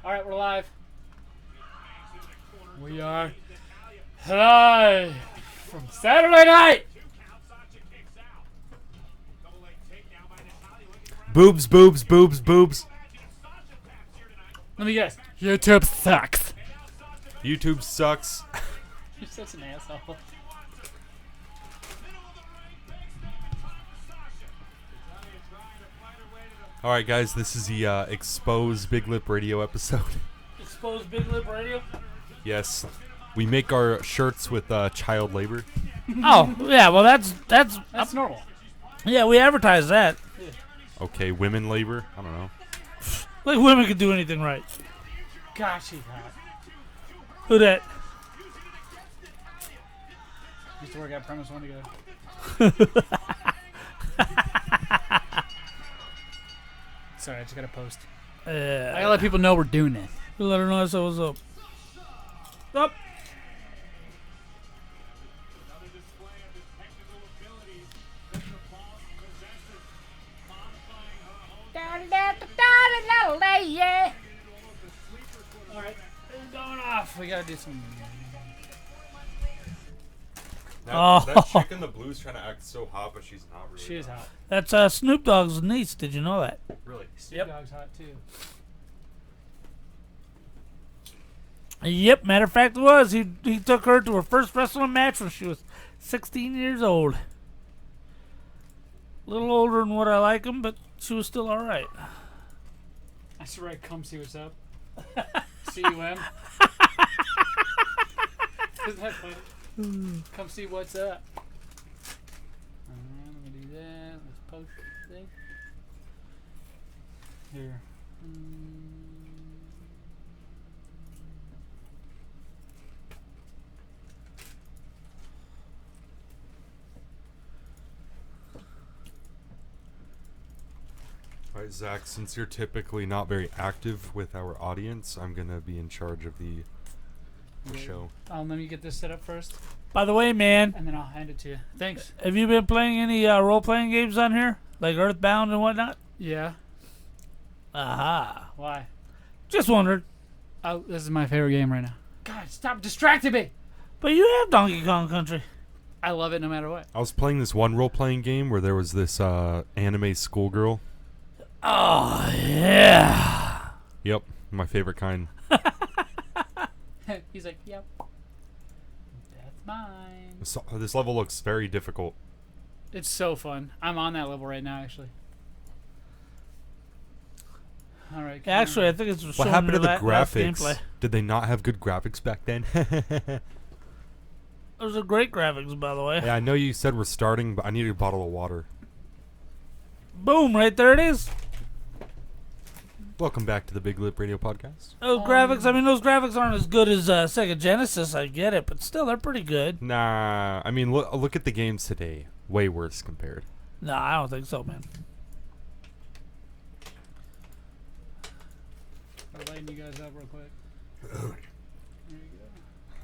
All right, we're live. We are live from Saturday night. Boobs, boobs, boobs, boobs. Let me guess. YouTube sucks. YouTube sucks. You're such an asshole. All right, guys, this is the Exposed Big Lip Radio episode. Exposed Big Lip Radio? Yes. We make our shirts with child labor. Oh, yeah, well, that's normal. yeah, we advertise that. Okay, women labor? I don't know. Like women could do anything right. Gosh, he's hot. Who that? Used to work at Premise One together. Sorry, I just gotta post. I gotta let people know we're doing it. Let her know so what's up. Up. Alright, it's going off. We gotta do some. That chick in the blue's trying to act so hot, but she's not really. She is hot. That's Snoop Dogg's niece. Did you know that? Really? Snoop Dogg's hot too. Yep. Matter of fact, it was. He took her to her first wrestling match when she was 16 years old. A little older than what I like him, but she was still all right. I should write come see what's up. C-U-M. Isn't that funny? Come see what's up. Alright, let me do that. Let's post the thing. Here. All right, Zach, since you're typically not very active with our audience, I'm going to be in charge of the show. Let me get this set up first, By the way, man, and then I'll hand it to you. Thanks. have you been playing any role-playing games on here? Like Earthbound and whatnot? Yeah. Aha. Why? Just wondered. Oh, this is my favorite game right now. God, stop distracting me! But you have Donkey Kong Country. I love it no matter what. I was playing this one role-playing game where there was this anime schoolgirl. Oh, yeah. Yep, my favorite kind. He's like, yep. That's mine. This level looks very difficult. It's so fun. I'm on that level right now, actually. All right. Yeah, actually, I think it's What happened to the last graphics? gameplay. Did they not have good graphics back then? Those are great graphics, by the way. Yeah, I know you said we're starting, but I need a bottle of water. Boom, right there it is. Welcome back to the Big Lip Radio Podcast. Those graphics, I mean, those graphics aren't as good as Sega Genesis, I get it, but still, they're pretty good. Nah, I mean, look at the games today. Way worse compared. No, I don't think so, man. I'll lighten you guys up real quick. There you go.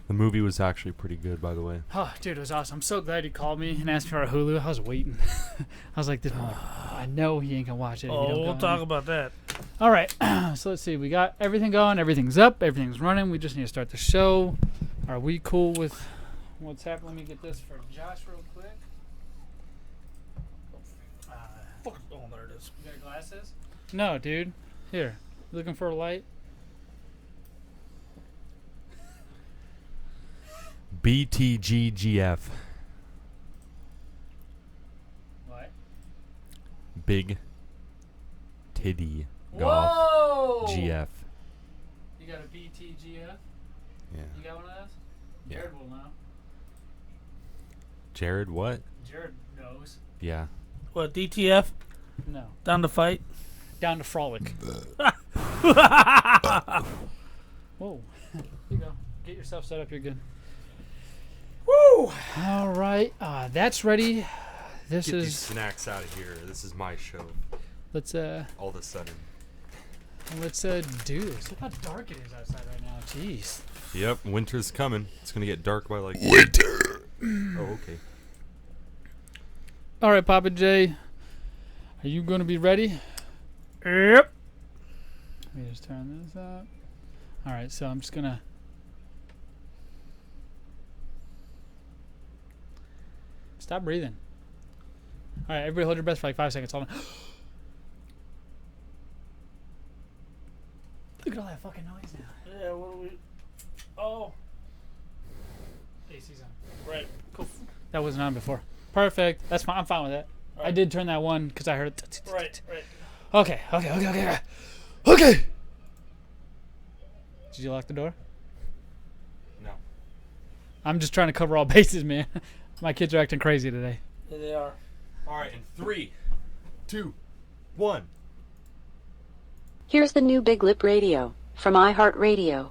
The movie was actually pretty good, by the way. Oh, dude, it was awesome. I'm so glad he called me and asked me for a Hulu. I was waiting. I was like, this I know he ain't gonna watch it. If you Oh, don't we'll go talk in. about that. All right, so let's see. We got everything going. Everything's up. Everything's running. We just need to start the show. Are we cool with what's happening? Let me get this for Josh real quick. Oh, there it is. You got glasses? No, dude. Here. You looking for a light? BTGGF. What? Big Titty Golf Whoa! GF. You got a BTGF? Yeah. You got one of those? Yeah. Jared will know. Jared, what? Jared knows. Yeah. What, DTF? No. Down to fight? Down to frolic. Whoa. Here you go. Get yourself set up. You're good. Woo! All right. That's ready. This Get is. these snacks out of here. This is my show. Let's All of a sudden. do this. Look how dark it is outside right now. Jeez. Yep, winter's coming. It's gonna get dark by like winter. Oh, okay. All right, Papa J. Are you going to be ready? Yep. Let me just turn this up. All right, so I'm just gonna. Stop breathing. All right, everybody, hold your breath for like 5 seconds. Hold on. Look at all that fucking noise now. Yeah, what do we... Oh. AC's on. Right. Cool. That wasn't on before. Perfect. That's fine. I'm fine with that. Right. I did turn that one because I heard it. Right. Okay. Okay. Did you lock the door? No. I'm just trying to cover all bases, man. My kids are acting crazy today. Yeah, they are. All right, in 3, 2, 1. Here's the new Big Lip Radio from iHeartRadio.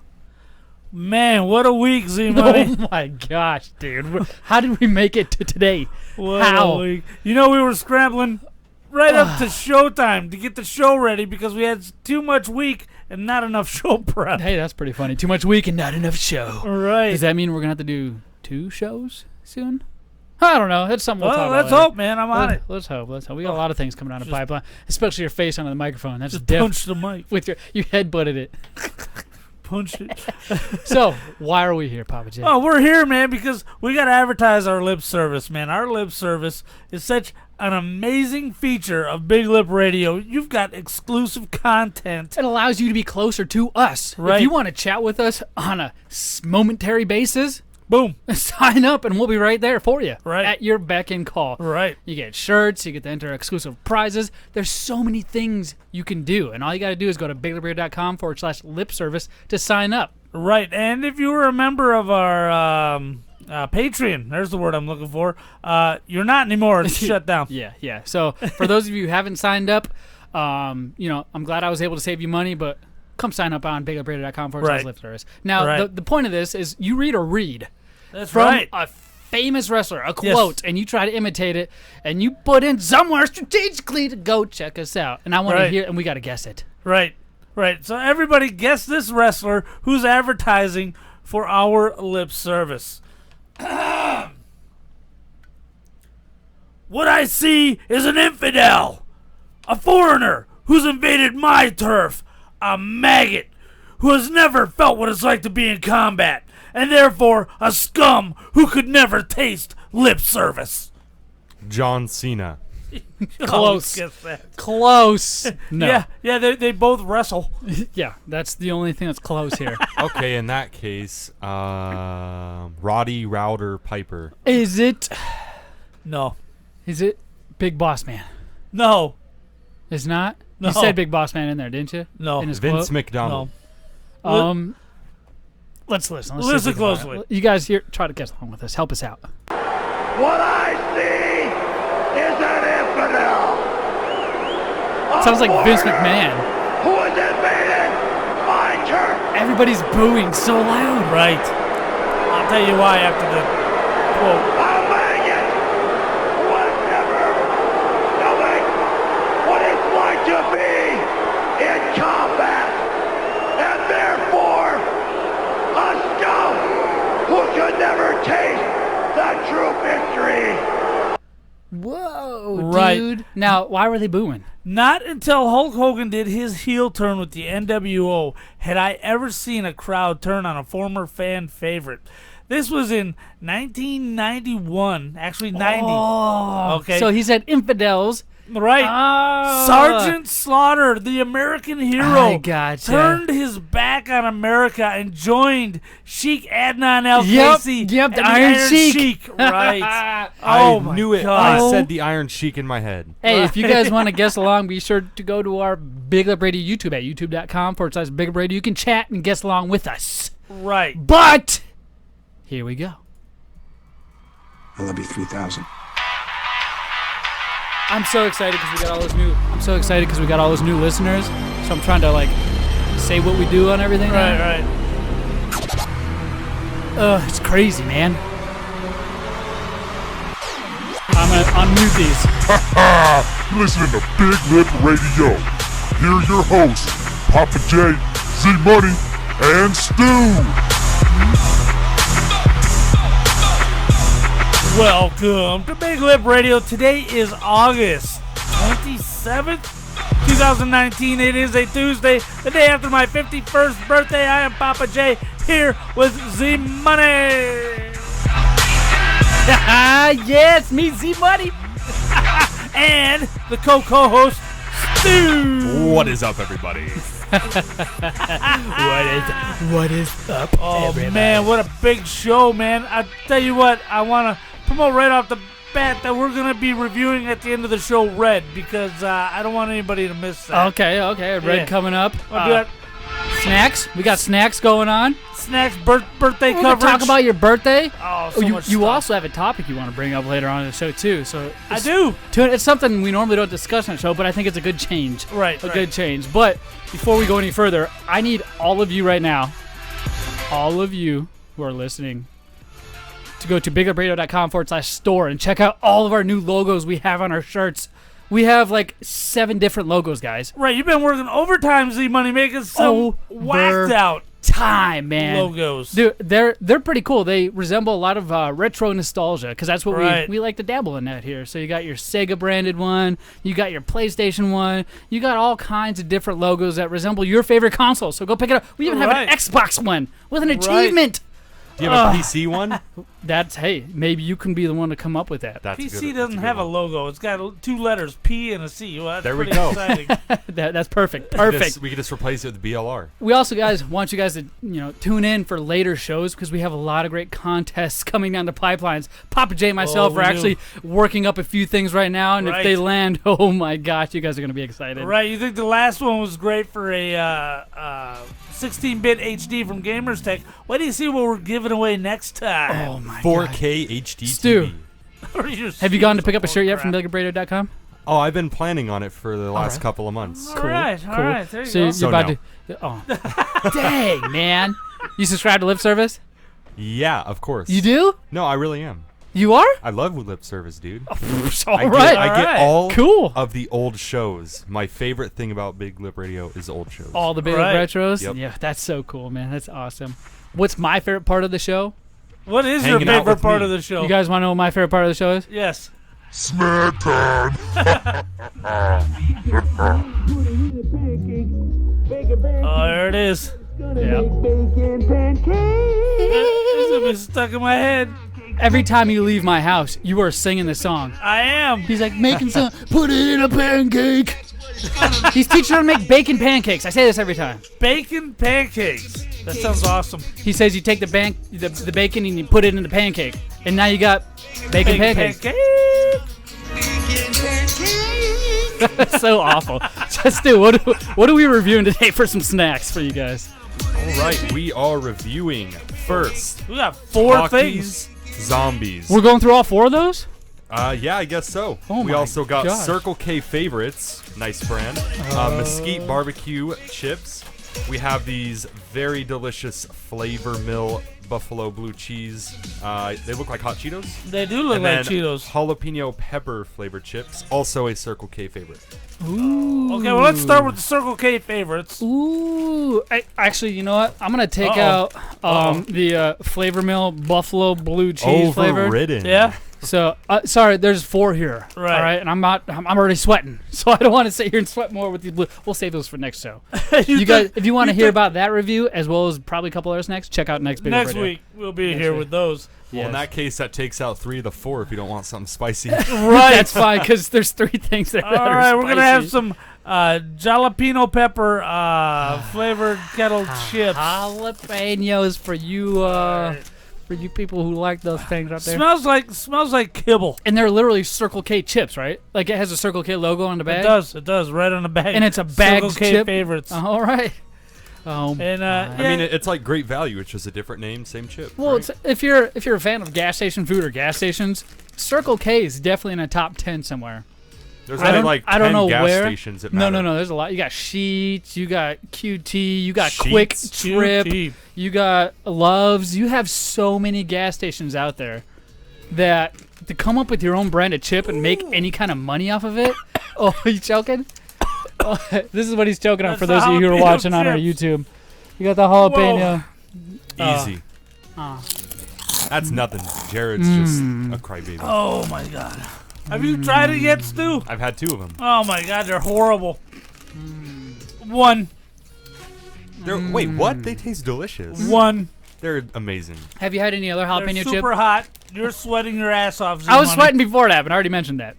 Man, what a week, Z-Money. Oh my gosh, dude. How did we make it to today? What How? a week. You know, we were scrambling right up to showtime to get the show ready because we had too much week and not enough show prep. Hey, that's pretty funny. Too much week and not enough show. Right. Does that mean we're going to have to do 2 shows soon? I don't know. That's something we'll talk Well, about let's later. hope, man. I'm on it. Let's hope. We got a lot of things coming down the pipeline, especially your face onto the microphone. That's Just diff- punch the mic. with you headbutted it. Punch it. So, why are we here, Papa J? Oh, we're here, man, because we got to advertise our lip service, man. Our lip service is such an amazing feature of Big Lip Radio. You've got exclusive content. It allows you to be closer to us. Right. If you want to chat with us on a momentary basis, Boom. sign up and we'll be right there for you. Right. At your beck and call. Right. You get shirts, you get to enter exclusive prizes. There's so many things you can do. And all you got to do is go to biglipradio.com/lip service to sign up. Right. And if you were a member of our Patreon, there's the word I'm looking for, you're not anymore. It's shut down. Yeah. So for those of you who haven't signed up, I'm glad I was able to save you money, but come sign up on biglipradio.com/lip service. Now, Right. the point of this is you read a read. That's From right. a famous wrestler, a quote, and you try to imitate it, and you put in somewhere strategically to go check us out. And I want to Right. hear, and we got to guess it. Right. So everybody guess this wrestler who's advertising for our lip service. What I see is an infidel, a foreigner who's invaded my turf, a maggot who has never felt what it's like to be in combat, and therefore a scum who could never taste lip service. John Cena. Close. Guess that. Close. No. Yeah, they both wrestle. Yeah, that's the only thing that's close here. Okay, in that case, Roddy Router Piper. Is it No. Big Boss Man? No. It's not? No. You said Big Boss Man in there, didn't you? No. In his Vince quote? McDonald. No. Let's listen. Listen see if we can find closely. it. You guys here, try to guess along with us. Help us out. What I see is an infidel. Sounds like Vince foreigner McMahon. Who has invaded my turf. Everybody's booing so loud. Right. I'll tell you why after the quote. A maggot who has never knowing what it's like to be in combat. And therefore, a scum who could never taste the true victory. Whoa, Right. dude. Now, why were they booing? Not until Hulk Hogan did his heel turn with the NWO had I ever seen a crowd turn on a former fan favorite. This was in 1991, actually 90. Oh, Okay. So he said infidels. Right. Oh. Sergeant Slaughter, the American hero, I gotcha. turned his back on America and joined Sheik Adnan Al Yep, Qaisi. yep, and the Iron Sheik. Right. I Oh my knew it. God. I said the Iron Sheik in my head. Hey, if you guys want to guess along, be sure to go to our Big Lip Radio YouTube at youtube.com/Big Lip Radio. You can chat and guess along with us. Right. But here we go. I love you 3,000. I'm so excited because we got all those new. I'm so excited because we got all those new listeners. So I'm trying to say what we do on everything. Right, now. right. It's crazy, man. I'm gonna unmute these. Listen to Big Lip Radio. Here are your hosts, Papa J, Z Money, and Stu. Welcome to Big Lip Radio. Today is August 27th, 2019. It is a Tuesday, the day after my 51st birthday. I am Papa J, here with Z Money. Yes, me, Z Money. And the co-host, Stu. What is up, everybody? What is up, Oh, man, what a big show, man. I tell you what, I want to promote right off the bat that we're going to be reviewing at the end of the show Red, because I don't want anybody to miss that. Okay, Red Yeah. coming up. I'll do that. Snacks. We got snacks going on. Snacks, birthday We're gonna coverage. talk about your birthday. Oh, so you much you stuff. also have a topic you want to bring up later on in the show too. So I do. It's something we normally don't discuss on the show, but I think it's a good change. Right, A right. good change. But before we go any further, I need all of you right now, all of you who are listening, to go to biglipradio.com/store and check out all of our new logos we have on our shirts. We have like 7 different logos, guys. Right, you've been working overtime, Z Money, making some whacked out Time, man. logos. Dude, they're pretty cool. They resemble a lot of retro nostalgia because that's what Right. we like to dabble in that here. So you got your Sega branded one, you got your PlayStation one, you got all kinds of different logos that resemble your favorite console. So go pick it up. We even have Right. an Xbox one with an achievement. Do you have a PC one? Hey, maybe you can be the one to come up with that. That's PC doesn't have a logo. It's got 2 letters, P and a C. Well, that's There we pretty go. exciting. That's perfect. Perfect. We could just replace it with BLR. We also, guys, want you guys to tune in for later shows because we have a lot of great contests coming down the pipelines. Papa J and myself we are do. actually working up a few things right now, and if Right. they land, oh my gosh, you guys are going to be excited. Right, you think the last one was great for a 16-bit HD from Gamers Tech. What do you see what we're giving away next time? Oh my 4K HD Stu. TV. Have you gone to pick up a shirt yet from BillGateRadio.com? Oh, I've been planning on it for the last couple of months. All right, there you So go. you're So about no. to. Oh, dang, man! You subscribe to Lip Service? Yeah, of course. You do? No, I really am. You are? I love lip service, dude. All I right. get, I get all Cool. of the old shows. My favorite thing about Big Lip Radio is old shows. All the big Right. retros. Yep. Yeah, that's so cool, man. That's awesome. What's my favorite part of the show? What is Hanging your out favorite with part me. of the show? You guys want to know what my favorite part of the show is? Yes. Snack time. Oh, there it is. Yeah. It's gonna be stuck in my head. Every time you leave my house, you are singing the song. I am. He's like, making some, put it in a pancake. He's teaching her to make bacon pancakes. I say this every time. Bacon pancakes. That sounds awesome. He says you take the bacon and you put it in the pancake. And now you got bacon pancakes. That's so awful. Just do. What are we reviewing today for some snacks for you guys? All right, we are reviewing first. We got 4 Rocky's things. Zombies. We're going through all 4 of those? Yeah, I guess so. Oh we my also got gosh. Circle K Favorites, nice brand. Mesquite Barbecue Chips. We have these very delicious Flavor Mill Buffalo Blue Cheese. They look like hot Cheetos. They do look And like then Cheetos. Jalapeno pepper flavored chips, also a Circle K favorite. Ooh. Okay, well, let's start with the Circle K favorites. Ooh. Actually, you know what? I'm going to take out the Flavor Mill Buffalo Blue Cheese flavor. Overridden. Yeah? So, sorry, there's 4 here. Right. All right, and I'm already sweating. So I don't want to sit here and sweat more with these blue. We'll save those for next show. You guys, if you want to hear about that review, as well as probably a couple other snacks, check out next Next video. week, we'll be Next here week. with those. Well, in that case, that takes out 3 of the 4 if you don't want something spicy. Right. That's fine, because there's 3 things there that All are right, we're going to have spicy. some jalapeno pepper flavored kettle chips. Jalapenos for you people who like those things out there. Smells like kibble. And they're literally Circle K chips, right? Like it has a Circle K logo on the bag. It does, right on the bag. And it's a bagged Circle K chip? favorites. All right. And I mean, it's like Great Value. It's just a different name, same chip. Well, right? if you're a fan of gas station food or gas stations, Circle K is definitely in the top 10 somewhere. There's I only don't- like I don't 10 know gas where. stations that No, matter. no. There's a lot. You got Sheets, you got QT, you got Sheetz? Quick Trip, QT. you got Loves. You have so many gas stations out there that to come up with your own brand of chip and make any kind of money off of it. Oh, are you choking? Oh, this is what he's choking on That's for those of you who are jalapeno watching on our chips. YouTube. You got the jalapeno. Easy. That's nothing. Jared's just a crybaby. Oh my god. Have you tried it yet, Stu? I've had 2 of them. Oh my god, they're horrible. 1. Wait, what? They taste delicious. 1. They're amazing. Have you had any other They're jalapeno chip? super hot. You're sweating your ass off. I was Z-Money. sweating before that, but I already mentioned that.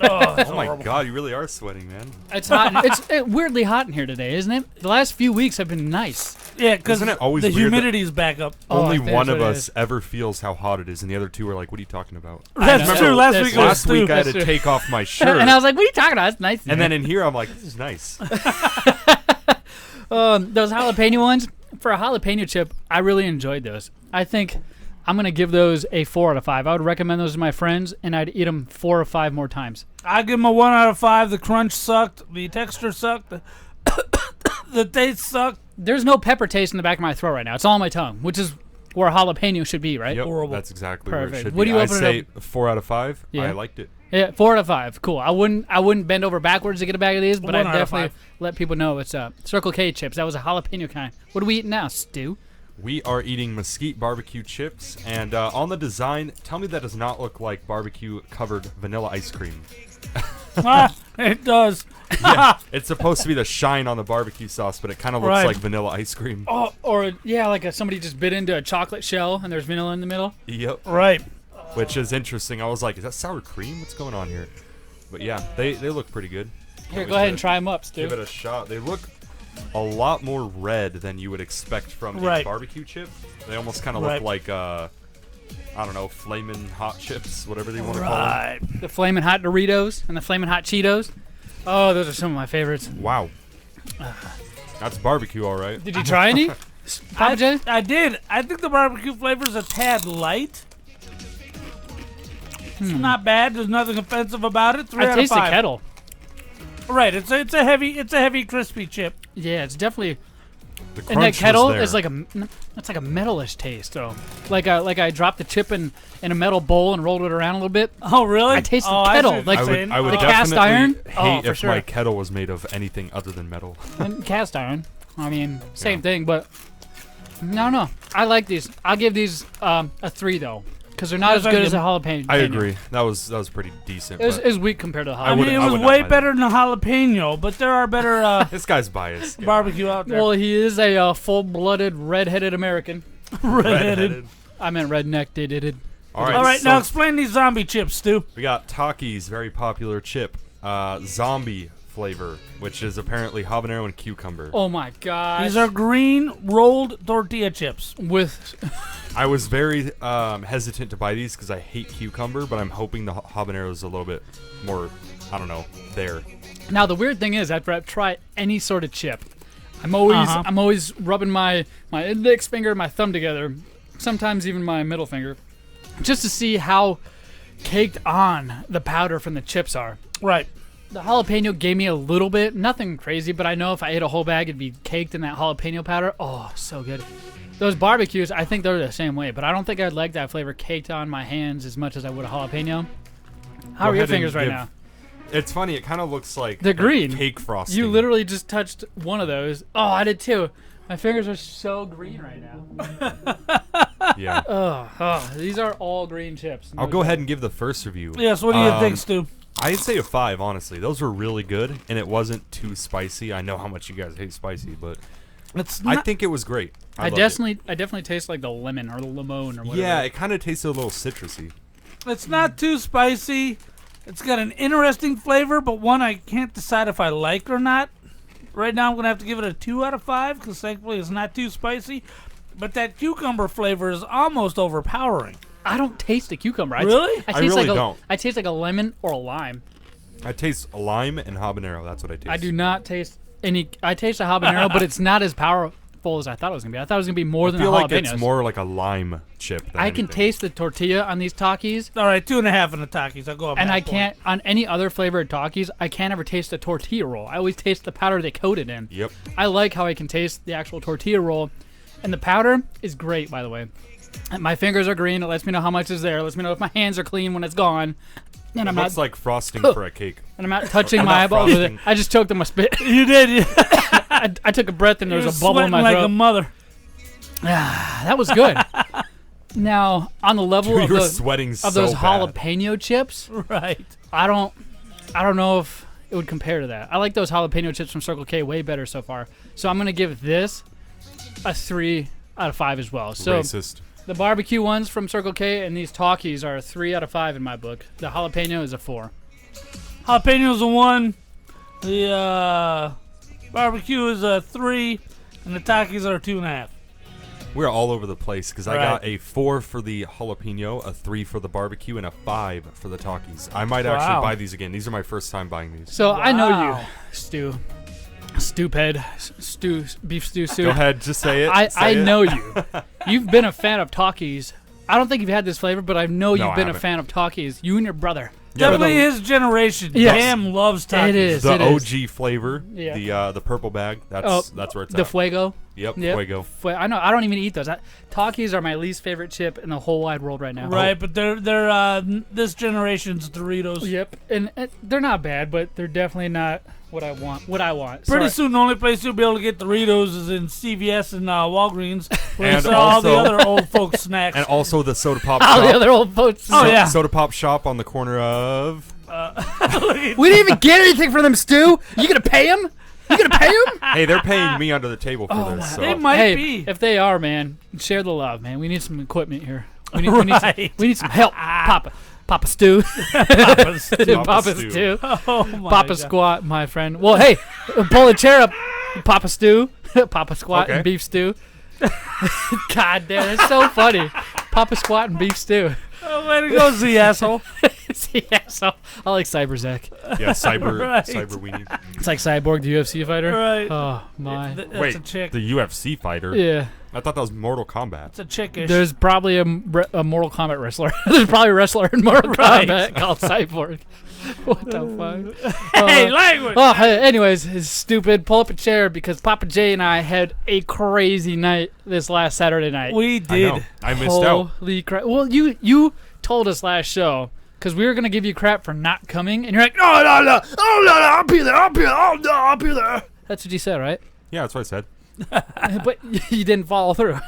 Oh, it's Oh my horrible. god, you really are sweating, man. It's hot. It's weirdly hot in here today, isn't it? The last few weeks have been nice. Yeah, because Isn't it always the weird that- humidity's back up. Oh, I Only think one that's of what it us is. ever feels how hot it is, and the other two are like, "What are you talking about?" That's know. true. Last That's week true. was Last week I had That's to true. take off my shirt, And I was like, what are you talking about? It's nice. and then in here I'm like, "This is nice." Those jalapeno ones, for a jalapeno chip, I really enjoyed those. I think I'm going to give those a 4 out of 5. I would recommend those to my friends, and I'd eat them 4 or 5 more times. I give them a 1 out of 5. The crunch sucked. The texture sucked. The taste sucked. There's no pepper taste in the back of my throat right now. It's all on my tongue, which is where jalapeno should be, right? Yep, Horrible. that's exactly where it Perfect. should What be. do you I open it say 4 out of 5. Yeah. I liked it. Yeah, 4 out of 5. Cool. I wouldn't bend over backwards to get a bag of these, but 1 I'd out of definitely 5. let people know what's up. Circle K chips. That was a jalapeno kind. What are we eating now, Stu? We are eating mesquite barbecue chips, and on the design, tell me that does not look like barbecue covered vanilla ice cream. It does. It's supposed to be the shine on the barbecue sauce, but it kind of looks Right. like vanilla ice cream. Oh, or yeah, like somebody just bit into a chocolate shell and there's vanilla in the middle. Yep. Right. Which is interesting. I was like, is that sour cream? What's going on here? But yeah, they look pretty good. Here, We go ahead should and try them up, Give it Stu. a shot. They look a lot more red than you would expect from a Right. barbecue chip. They almost kind of Right. look like, I don't know, flamin' hot chips, whatever they want to call them. Right. The Flamin' Hot Doritos and the Flamin' Hot Cheetos. Oh, those are some of my favorites. Wow. That's barbecue, all right. Did you try any? Papa J? I did. I think the barbecue flavor's a tad light. It's not bad. There's nothing offensive about it. 3 I out taste of the 5. kettle. Right. It's a heavy crispy chip. Yeah, it's definitely. The And crunch that was kettle there. is like it's like a metalish taste, though. Like I dropped the chip in a metal bowl and rolled it around a little bit. Oh really? I taste the oh, kettle, see what like you're I saying. would the cast definitely iron? hate Oh, for if sure. my kettle was made of anything other than metal. And cast iron. I mean, same Yeah. thing, but no. I like these. I'll give these a 3 though, because they're not Yes, as I good as give- a jalapeno. I agree. That was pretty decent. It was, but it was weak compared to the I jalapeno. mean, it I was would way not buy better than a jalapeno, but there are better this guy's biased. Yeah. barbecue out there. Well, he is a full-blooded, red-headed American. Redheaded. I meant redneck-did. All right. All right, so now explain these zombie chips, Stu. we got Takis, very popular chip, zombie flavor, which is apparently habanero and cucumber. Oh my gosh. These are green rolled tortilla chips. with I was very hesitant to buy these because I hate cucumber, but I'm hoping the habanero is a little bit more, I don't know, there. Now the weird thing is, after I try any sort of chip, I'm always rubbing my index finger and my thumb together, sometimes even my middle finger, just to see how caked on the powder from the chips are. Right. The jalapeno gave me a little bit, nothing crazy, but I know if I ate a whole bag, it'd be caked in that jalapeno powder. Oh, so good. Those barbecues, I think they're the same way, but I don't think I'd like that flavor caked on my hands as much as I would a jalapeno. How Go are your ahead and fingers right give- now? It's funny. It kind of looks like They're green. cake frosting. You literally just touched one of those. Oh, I did too. My fingers are so green right now. Yeah. These are all green chips. I'll go ahead and give the first review. Yes, what do you think, Stu? I'd say a 5, honestly. Those were really good, and it wasn't too spicy. I know how much you guys hate spicy, but It's I not, think it was great. I loved definitely taste like the lemon or the limon or it. whatever. Yeah, it kind of tasted a little citrusy. it's not too spicy. It's got an interesting flavor, but one I can't decide if I like or not. Right now, I'm going to have to give it a 2 out of 5 because thankfully it's not too spicy. But that cucumber flavor is almost overpowering. I don't taste the cucumber. Really? I taste really like don't. I taste like a lemon or a lime. I taste lime and habanero. That's what I taste. I do not taste any. I taste a habanero, but it's not as powerful as I thought it was gonna be. I thought it was gonna be more I than feel the like jalapenos. it's more like a lime chip. Than I can anything. taste the tortilla on these Takis, All right, 2.5 in the Takis. I'll go up. and half I point. can't on any other flavored Takis. I can't ever taste the tortilla roll. I always taste the powder they coat it in. Yep. I like how I can taste the actual tortilla roll, and the powder is great, by the way. And my fingers are green. It lets me know how much is there. It lets me know if my hands are clean when it's gone. And It I'm looks not like frosting for a cake. and I'm not touching I'm my not eyeballs with it. frosting. I just choked on my spit. You did. I took a breath and there You're was a bubble in sweating my like throat. a mother. That was good. Now, on the level Dude, of, you were those, sweating of so those bad. jalapeno chips, Right. I don't know if it would compare to that. I like those jalapeno chips from Circle K way better so far. So I'm gonna give this a 3 out of 5 as well. So Racist. the barbecue ones from Circle K and these Talkies are a 3 out of 5 in my book. The jalapeno is a 4. Jalapeno's a 1. The barbecue is a 3, and the Takis are a 2.5. We're all over the place because I Right. got a 4 for the jalapeno, a 3 for the barbecue, and a 5 for the Takis. I might actually Wow. buy these again. These are my first time buying these. So I know you, Wow. Stu. Stupid. Stew. Beef stew soup. Go ahead, just say it. I Say it. know you. You've been a fan of Talkies. I don't think you've had this flavor, but I know No, you've I been a haven't. fan of Talkies. You and your brother. Yeah, Definitely his generation. Yes. Damn loves Takis. It is. The it is. OG flavor, Yeah. the purple bag. That's Oh, where it's the at. Fuego. Yep, Yep. Fuego. I know. I don't even eat those. Talkies are my least favorite chip in the whole wide world right now. Right, but they're this generation's Doritos. Yep. And they're not bad, but they're definitely not what I want. Pretty Sorry. soon, the only place you'll be able to get Doritos is in CVS and Walgreens, where they And sell all the also- other old folks snacks. And also the soda pop All shop. the other old folks. Oh, yeah. Soda pop shop on the corner of. We didn't even get anything from them, Stu. You gonna pay them? You gonna pay them? Hey, they're paying me under the table for this. So. They might Hey, be. if they are, man, share the love, man. We need some equipment here. We need some help. Papa Stu. Papa Stu. Papa Stu. Stew. Oh my Papa God. Squat, my friend. Well, hey, pull a chair up. Papa Stew. Papa Squat Okay. and Beef Stew. God damn, that's so funny. Papa Squat and Beef Stew. Oh, way to go, Z asshole. Yeah, so I like Cyber Zach. Yeah, cyber Right. weenie. It's like Cyborg, the UFC fighter. Right. Oh, my. That's Wait, a chick. the UFC fighter? Yeah. I thought that was Mortal Kombat. It's a chickish. There's probably a Mortal Kombat wrestler. There's probably a wrestler in Mortal Right. Kombat called Cyborg. What the fuck? hey, language. Oh, hey, anyways, it's stupid. Pull up a chair because Papa J and I had a crazy night this last Saturday night. We I did. know. I missed out. Holy crap. Well, you told us last show because we were going to give you crap for not coming, and you're like, no, I'll be there. I'll be there. That's what you said, right? Yeah, that's what I said. But you didn't follow through.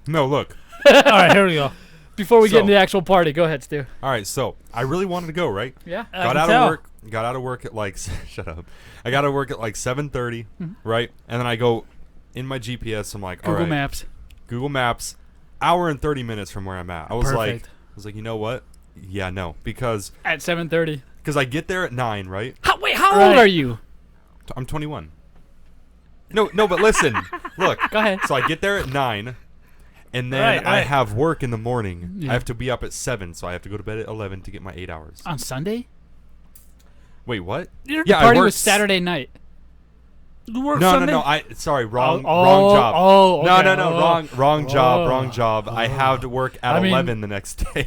No, look. All right, here we go. Before we get So- into the actual party, go ahead, Stu. All right, so I really wanted to go, right? Yeah. I Got can out tell. of work. Got out of work at like shut up. I got out of work at like 7:30, right? And then I go in my GPS. I'm like, all Google right, Maps. Google Maps, hour and 30 minutes from where I'm at. I was Perfect. like, you know what? Yeah, no, because At 7:30. I get there at 9, right? How Right. old are you? I'm 21. No, but listen, look. Go ahead. So I get there at 9, and then Right, I right. have work in the morning. Yeah. I have to be up at 7, so I have to go to bed at 11 to get my 8 hours. On Sunday? Wait, what? Your Yeah, I Party work was Saturday night. You work No, Sunday? no. Sorry, wrong oh, job. oh, okay. No, wrong job, Oh. wrong job. I have to work at I mean- 11 the next day.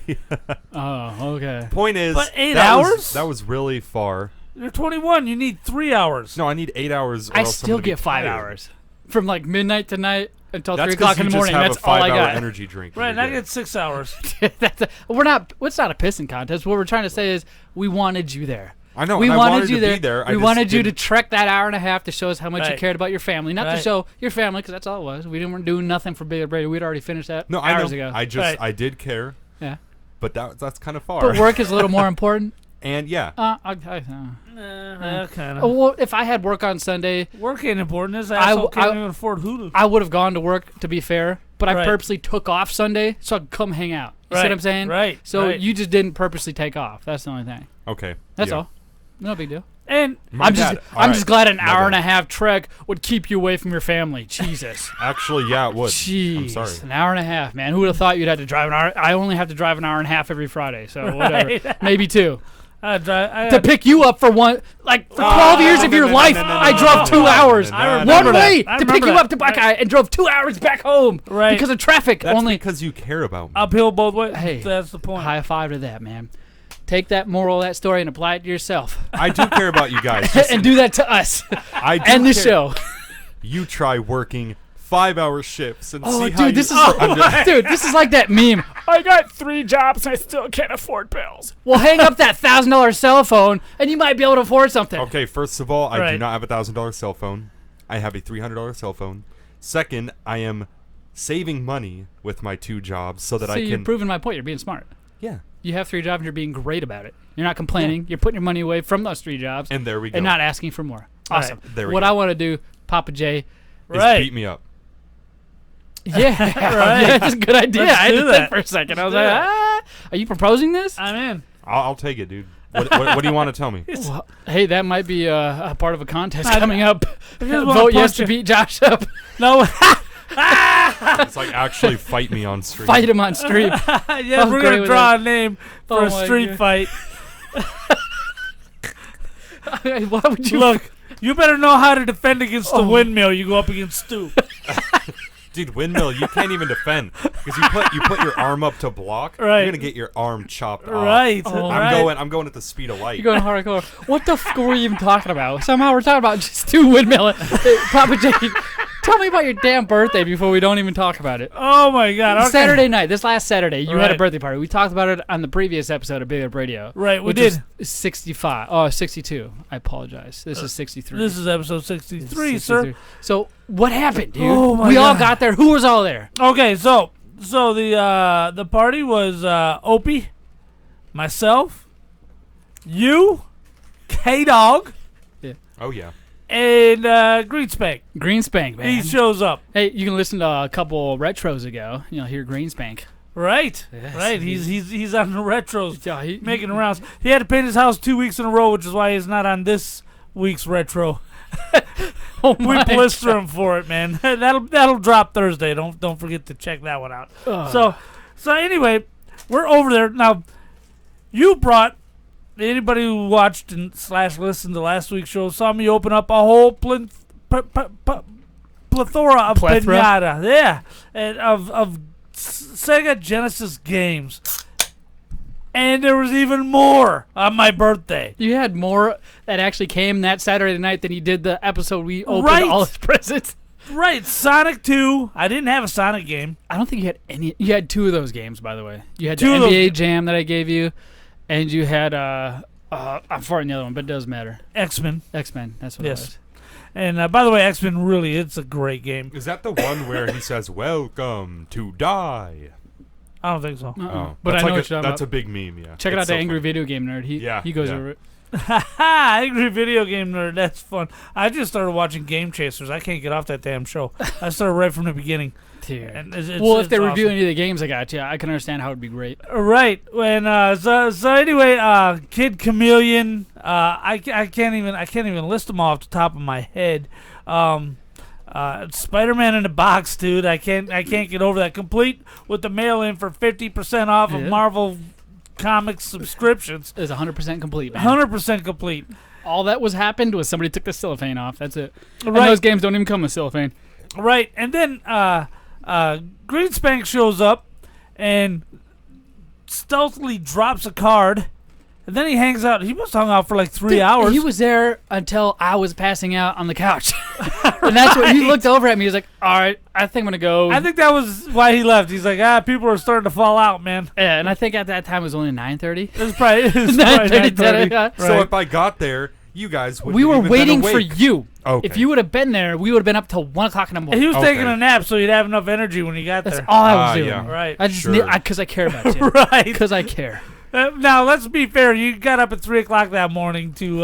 Oh, okay. Point is, But 8 that was- hours? that was really far. You're 21. You need 3 hours. No, I need 8 hours. Or I else I'm still gonna be get 5 tired. hours. From like midnight tonight until That's 3 o'clock in the morning. You That's just have all a I 5-hour got. energy drink. Right, You're I good. get 6 hours. It's not a pissing contest. What we're trying to say is we wanted you there. I know. We and I wanted you to there. Be there. I We just wanted you to didn't- trek that hour and a half to show us how much you Right. cared about your family. Not to Right. show your family, because that's all it was. We weren't doing nothing for Big Brady. We'd already finished that No, I hours know. ago. I Right. did care, Yeah. but that's kind of far. But work is a little more important. And yeah, Kind Oh, of. well, if I had work on Sunday, Work ain't important. This asshole can't even afford Hulu. I would have gone to work, to be fair. But I Right. purposely took off Sunday so I could come hang out. You see Right, what I'm saying? right, So right. you just didn't purposely take off. That's the only thing. okay. That's yeah. all. No big deal. And My bad. All I'm right. just glad an My hour and bad. a half trek would keep you away from your family. Jesus. Actually, yeah, it would. Jeez. I'm sorry. An hour and a half, man. Who would have thought you'd have to drive an hour? I only have to drive an hour and a half every Friday, so whatever. Maybe 2. To pick you up for one, like for 12 years of your life, I drove 2 hours. I remember One way that. I to pick remember you that. up to Buckeye and drove 2 hours back home. Right. Because of traffic. That's only because you care about me. uphill both ways. Hey, That's the point. high five to that, man. Take that moral of that story and apply it to yourself. I do care about you guys. Just- And do that to us. I do And the care. show. You try working 5-hour shifts and Oh, see how dude, this is dude, this is like that meme. I got 3 jobs and I still can't afford bills. Well, hang up that $1,000 cell phone and you might be able to afford something. Okay, first of all, I do Right. not have a $1,000 cell phone. I have a $300 cell phone. Second, I am saving money with my 2 jobs so that So I you're can. proving my point. You're being smart. Yeah. You have 3 jobs and you're being great about it. You're not complaining. You're putting your money away from those 3 jobs. And there we go. And not asking for more. Awesome. There we what go. I want to do, Papa J. Is beat me up. Yeah. Yeah, that's a good idea. Let's I had do to that. think for a second. I was Let's like, do are you proposing this? I'm in. I'll take it, dude. What do you want to tell me? Well, hey, that might be a part of a contest I- coming up. I just wanna Vote yes punch to you. beat Josh up. No. It's like actually fight me on stream. Fight him on stream. Yeah, I'm we're great gonna with draw that. a name for Oh a my street God. fight. Why would you Look, you better know how to defend against the Oh. windmill. You go up against Stu. Dude, windmill, you can't even defend because you put your arm up to block. Right. You're gonna get your arm chopped off. Right. Oh. I'm going at the speed of light. You're going hardcore. What the f were you even talking about? Somehow we're talking about just 2 windmilling. Hey, Papa J, tell me about your damn birthday before we don't even talk about it. Oh my God. Okay. Saturday night, this last Saturday, you had a Right. birthday party. We talked about it on the previous episode of Big Up Radio. Right, we which did. is 65. Oh, 62. I apologize. This is 63. This is episode 63, This is sir. 63. So what happened, dude? Oh, my we all God. got there. Who was all there? Okay, so the party was Opie, myself, you, K-Dog, Oh yeah. and Greenspank. Greenspank, man. He shows up. Hey, you can listen to a couple retros ago. You'll hear Greenspank. Right. Yes, Right. He's on the retros. Yeah, Making the rounds. He had to paint his house 2 weeks in a row, which is why he's not on this week's retro. Oh We my blister God. him for it, man. that'll drop Thursday. Don't forget to check that one out. Ugh. So anyway, we're over there now. You brought anybody who watched and / listened to last week's show saw me open up a whole plethora of Plethora? pinata, yeah, and of Sega Genesis games. And there was even more on my birthday. You had more that actually came that Saturday night than you did the episode we opened Right. all his presents. Right, Sonic 2. I didn't have a Sonic game. I don't think you had any. You had 2 of those games, by the way. You had the 2 of those NBA ga- Jam that I gave you, and you had I'm farting the other one, but it doesn't matter. X-Men. X-Men. That's what Yes. it was. And by the way, X-Men really, it's a great game. Is that the one where he says "Welcome to die"? I don't think so. Oh, But that's I know like what you're talking that's about. a big meme. Yeah. Check it It's out, so the Angry funny. Video Game Nerd. He goes yeah. over it. Ha! Angry video game nerd. That's fun. I just started watching Game Chasers. I can't get off that damn show. I started right from the beginning. Dude. And it's Well, if they awesome. review any of the games I got, yeah, I can understand how it'd be great. Right. When so anyway, Kid Chameleon. I can't even list them all off the top of my head. Spider-Man in a box, dude. I can't get over that. Complete with the mail-in for 50% off of Yeah. Marvel Comics subscriptions. It's 100% complete, man. 100% complete. All that was happened was somebody took the cellophane off. That's it. And Right. those games don't even come with cellophane. Right. And then Greenspank shows up and stealthily drops a card. And then he hangs out. He must have hung out for like 3 hours. He was there until I was passing out on the couch. And that's what he looked over at me. He was like, all right, I think I'm going to go. I think that was why he left. He's like, people are starting to fall out, man. Yeah, and I think at that time it was only 9:30. It was probably 9:30, 9:30. yeah. So if I got there, you guys would. We were waiting for you. Okay. If you would have been there, we would have been up till 1 o'clock in the And morning. he was Okay. taking a nap, so he'd have enough energy when he got That's there. all I was doing. yeah. Right. I just Sure. because I care about you. Right. Because I care. Now let's be fair. You got up at 3 o'clock that morning to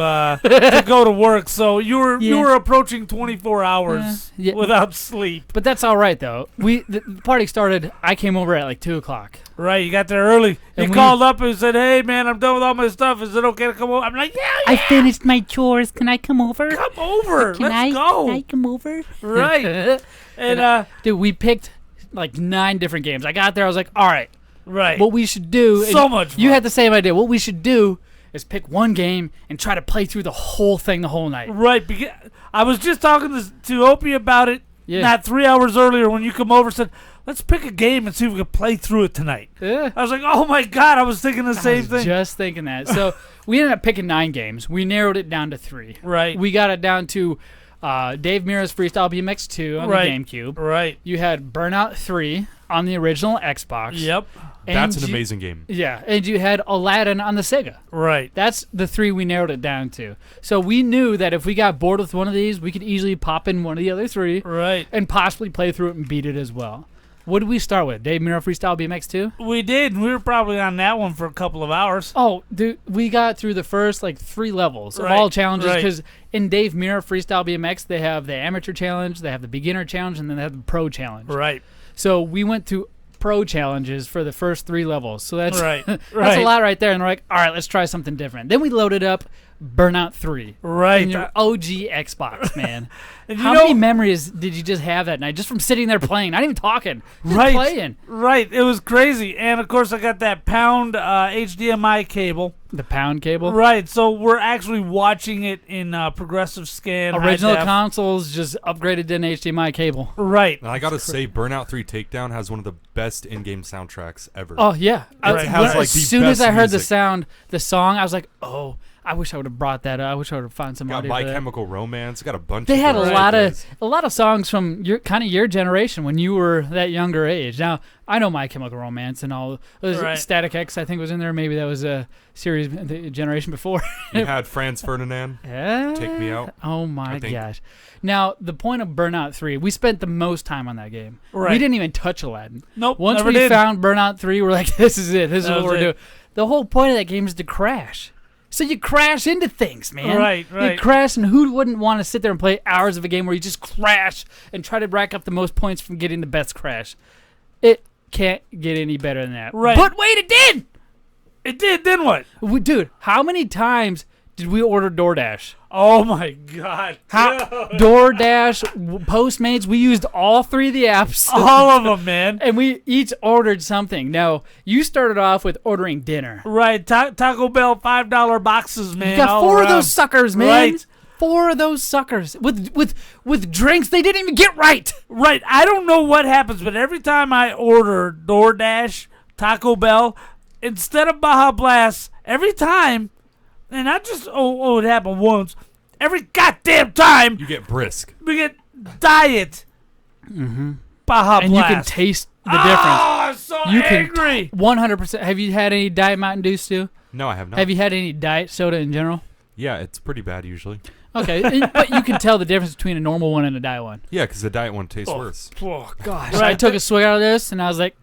go to work, so you Yeah. were approaching 24 hours Yeah. without sleep. But that's all right though. The party started. I came over at like 2 o'clock. Right, you got there early. And You we- called up and said, "Hey, man, I'm done with all my stuff. Is it okay to come over?" I'm like, "Yeah, finished my chores. Can I come over? come over. Let's go." Can I come over? Right, and Dude, we picked like 9 different games. I got there. I was like, all right. right. What we should do. So and much You fun. had the same idea. What we should do is pick one game and try to play through the whole thing the whole night. Right, because I was just talking to Opie about it Yeah. not 3 hours earlier when you come over and said, let's pick a game and see if we can play through it tonight. Yeah. I was like, oh my God, I was thinking the I same was thing. just thinking that. So we ended up picking 9 games. We narrowed it down to 3. Right. We got it down to Dave Mira's Freestyle BMX 2 on Right. the GameCube. Right. You had Burnout 3 on the original Xbox. Yep. That's And an you- amazing game. Yeah, and you had Aladdin on the Sega. Right. That's the 3 we narrowed it down to. So we knew that if we got bored with one of these, we could easily pop in one of the other 3 Right. and possibly play through it and beat it as well. What did we start with? Dave Mirra Freestyle BMX 2? We did. We were probably on that one for a couple of hours. Oh, dude, we got through the first 3 levels of Right, all challenges right. because in Dave Mirra Freestyle BMX they have the amateur challenge, they have the beginner challenge, and then they have the pro challenge. Right. So we went through pro challenges for the first 3 levels. So that's Right, that's right. a lot right there. And we're like, all right, let's try something different. Then we loaded up Burnout 3. Right. And your OG Xbox, man. And you How know- many memories did you just have that night just from sitting there playing, not even talking, just Right. playing? Right. It was crazy. And, of course, I got that pound HDMI cable. The pound cable. Right. So we're actually watching it in progressive scan. high Original def. consoles just upgraded to an HDMI cable. Right. And I gotta say, Burnout 3 Takedown has one of the best in-game soundtracks ever. Oh, yeah. Right. It has, As like, the soon as best I heard the music. the song, I was like, oh, I wish I would have brought that up. I wish I would have found some Got audio My for that. Chemical Romance. Got a bunch. They of had those a lot of songs from your generation when you were that younger age. Now I know My Chemical Romance and all. Right. Static X, I think, was in there. Maybe that was a series the generation before. You had Franz Ferdinand. Yeah. Take Me Out, Oh my I think. gosh! Now the point of Burnout 3, we spent the most time on that game. Right. We didn't even touch Aladdin. Nope, Once never we did. found Burnout 3, we're like, this is it. This is That what was we're it. doing. The whole point of that game is to crash. So you crash into things, man. Right, You right. crash, and who wouldn't want to sit there and play hours of a game where you just crash and try to rack up the most points from getting the best crash? It can't get any better than that. Right. But wait, it did! It did, didn't what? Dude, how many times did we order DoorDash? Oh, my God. DoorDash, Postmates, we used all 3 of the apps. All of them, man. And we each ordered something. Now, you started off with ordering dinner. Right. Taco Bell $5 boxes, man. You got all 4 of around. those suckers, man. Right. 4 of those suckers with drinks they didn't even get right. Right. I don't know what happens, but every time I order DoorDash, Taco Bell, instead of Baja Blast, every time, and not just, it happened once, every goddamn time, You get brisk. we get Diet Baja Blast. And you can taste the difference. Oh, I'm so You angry. can 100%. Have you had any Diet Mountain Dew, Stu? No, I have not. Have you had any Diet soda in general? Yeah, it's pretty bad usually. Okay, but you can tell the difference between a normal one and a Diet one. Yeah, because the diet one tastes worse. Oh, gosh. Right. I took a swig out of this, and I was like,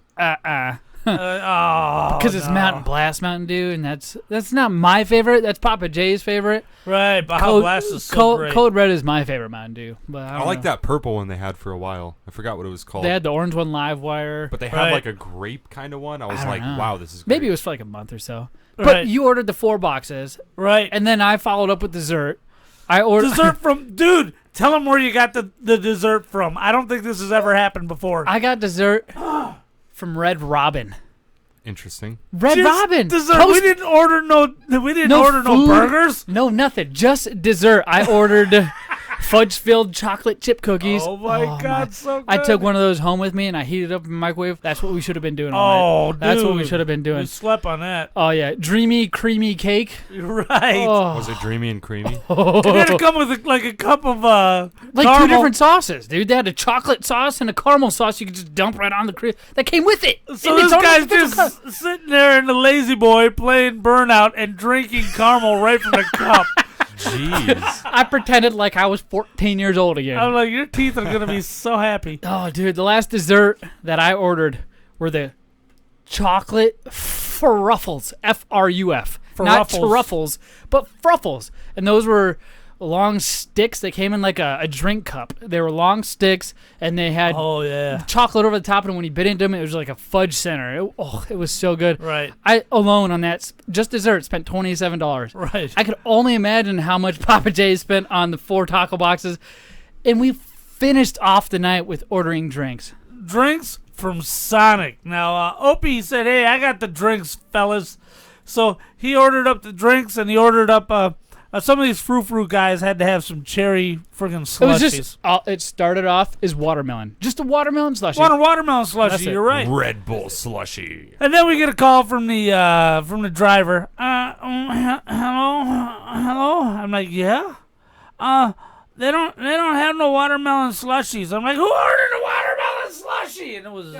because it's no. Mountain Blast Mountain Dew, and that's not my favorite. That's Papa J's favorite. Right, Baja Blast is so great. Code Red is my favorite Mountain Dew. But I I don't like know. that purple one they had for a while. I forgot what it was called. They had the orange one, Live Wire. but they had Right. like a grape kind of one. I was I don't like, know. wow, this is great. Maybe it was for like a month or so. But Right. you ordered the 4 boxes, Right. and then I followed up with dessert. I ordered Dessert from... Dude, tell them where you got the dessert from. I don't think this has ever happened before. I got dessert from Red Robin. Interesting. Red Just Robin. Dessert. Toast- We didn't order no food, burgers. No, nothing. Just dessert. I ordered fudge-filled chocolate chip cookies. Oh my God, so good. I took one of those home with me and I heated it up in the microwave. That's what we should have been doing Oh, all night. dude. That's what we should have been We doing. slept on that. Oh yeah, dreamy, creamy cake. Right. Oh, Was it dreamy and creamy? It had to come with like a cup of like caramel. 2 different sauces, dude. They had a chocolate sauce and a caramel sauce. You could just dump right on the cream. That came with it. So In this its own guy's individual cup. just sitting there in the lazy boy playing Burnout and drinking caramel right from the cup. Jeez. I pretended like I was 14 years old again. I'm like, your teeth are gonna be so happy. Oh, dude, the last dessert that I ordered were the chocolate fruffles, F-R-U-F. Not Fruffles. truffles, but fruffles. And those were long sticks that came in like a drink cup. They were long sticks, and they had Oh yeah. chocolate over the top, and when you bit into them, it was like a fudge center. It was so good. Right. I alone on that, just dessert, spent $27. Right. I could only imagine how much Papa J spent on the 4 taco boxes. And we finished off the night with ordering drinks. Drinks from Sonic. Now, Opie said, "Hey, I got the drinks, fellas." So he ordered up the drinks, and he ordered up some of these frou-frou guys had to have some cherry friggin' slushies. It was just, it started off as watermelon. Just a watermelon slushie. Watermelon slushy. That's it. You're right. Red Bull slushy. And then we get a call from the driver. Hello. I'm like, yeah. They don't have no watermelon slushies. I'm like, who ordered a watermelon slushie? And it was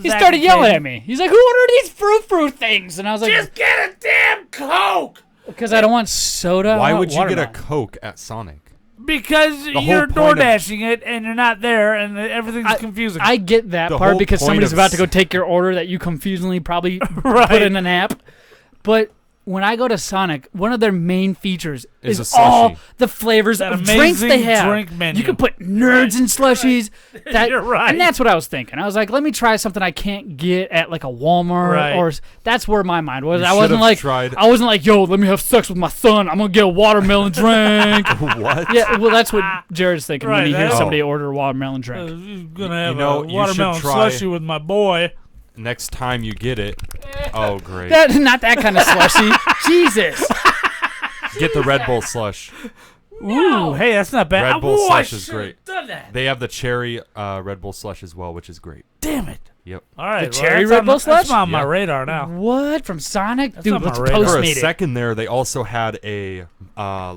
He started yelling at me. He's like, who ordered these frou-frou things? And I was like, Just get a damn Coke. because I don't want soda. I Why want would you get a watermelon. Coke at Sonic? Because whole you're point of- DoorDashing it and you're not there and everything's confusing. I get that The part whole because point somebody's of about to go take your order that you confusingly probably Right. put in an app. But when I go to Sonic, one of their main features Is is a all slushie. the flavors That of drinks they amazing have. drink menu. You can put nerds in slushies. That, You're right. And that's what I was thinking. I was like, let me try something I can't get at like a Walmart Right. or that's where my mind was. You I wasn't should've like tried- I wasn't like, yo, let me have sex with my son. I'm gonna get a watermelon drink. What? Yeah, well, that's what Jared's thinking when Right, he hears that- somebody order a watermelon drink. I'm going to have know, a you watermelon should try- slushie with my boy. Next time you get it, oh great, Not that kind of slushy. Jesus. get the Red Bull slush. Ooh, hey, that's not bad. Red Bull Ooh, I slush is should've great. done that. They have the cherry Red Bull slush as well, which is great. Damn it. Yep. All right. The cherry that's Red on- Bull slush? That's on my Yeah. radar now. What? From Sonic? That's Dude, on my let's radar. For a Postmate it. second there, they also had a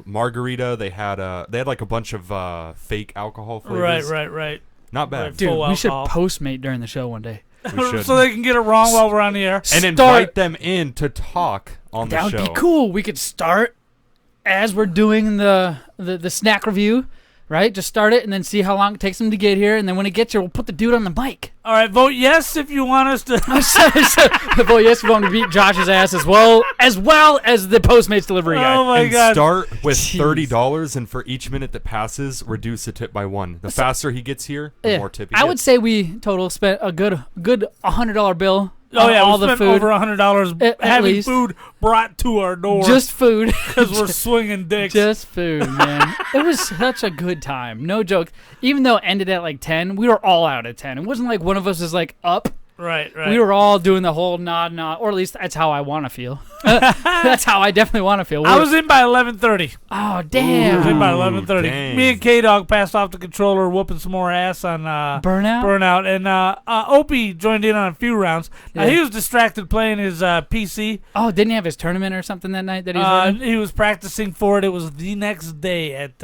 margarita. They had like a bunch of fake alcohol flavors. Right. Not bad. Right. Dude, Full we should alcohol. Postmate during the show one day. We should. So they can get it wrong while we're on the air. and Start- invite them in to talk on That the would show. be cool. We could start as we're doing the snack review, right? Just start it and then see how long it takes them to get here. And then when it gets here, we'll put the dude on the mic. All right, vote yes if you want us to. Well, yes, we're going to beat Josh's ass as well as the Postmates delivery guy. Oh my And God. start with Jeez. $30, and for each minute that passes, reduce the tip by 1. The faster he gets here, the Yeah. more tip he I gets. would say we total spent a good $100 bill. Oh on yeah, all we the spent food, over $100 At having least. food brought to our door just food. because we're swinging dicks. Just food, man. It was such a good time. No joke. Even though it ended at like 10, we were all out at 10. It wasn't like one of us is like up. right. We were all doing the whole nod, or at least that's how I want to feel. That's how I definitely want to feel. I was in by 11:30. Oh, I was damn. in by Ooh, 11:30. dang. Me and K-Dog passed off the controller, whooping some more ass on Burnout? and Opie joined in on a few rounds. Yeah. He was distracted playing his PC. Oh, didn't he have his tournament or something that night that he was running? He was practicing for it. It was the next day at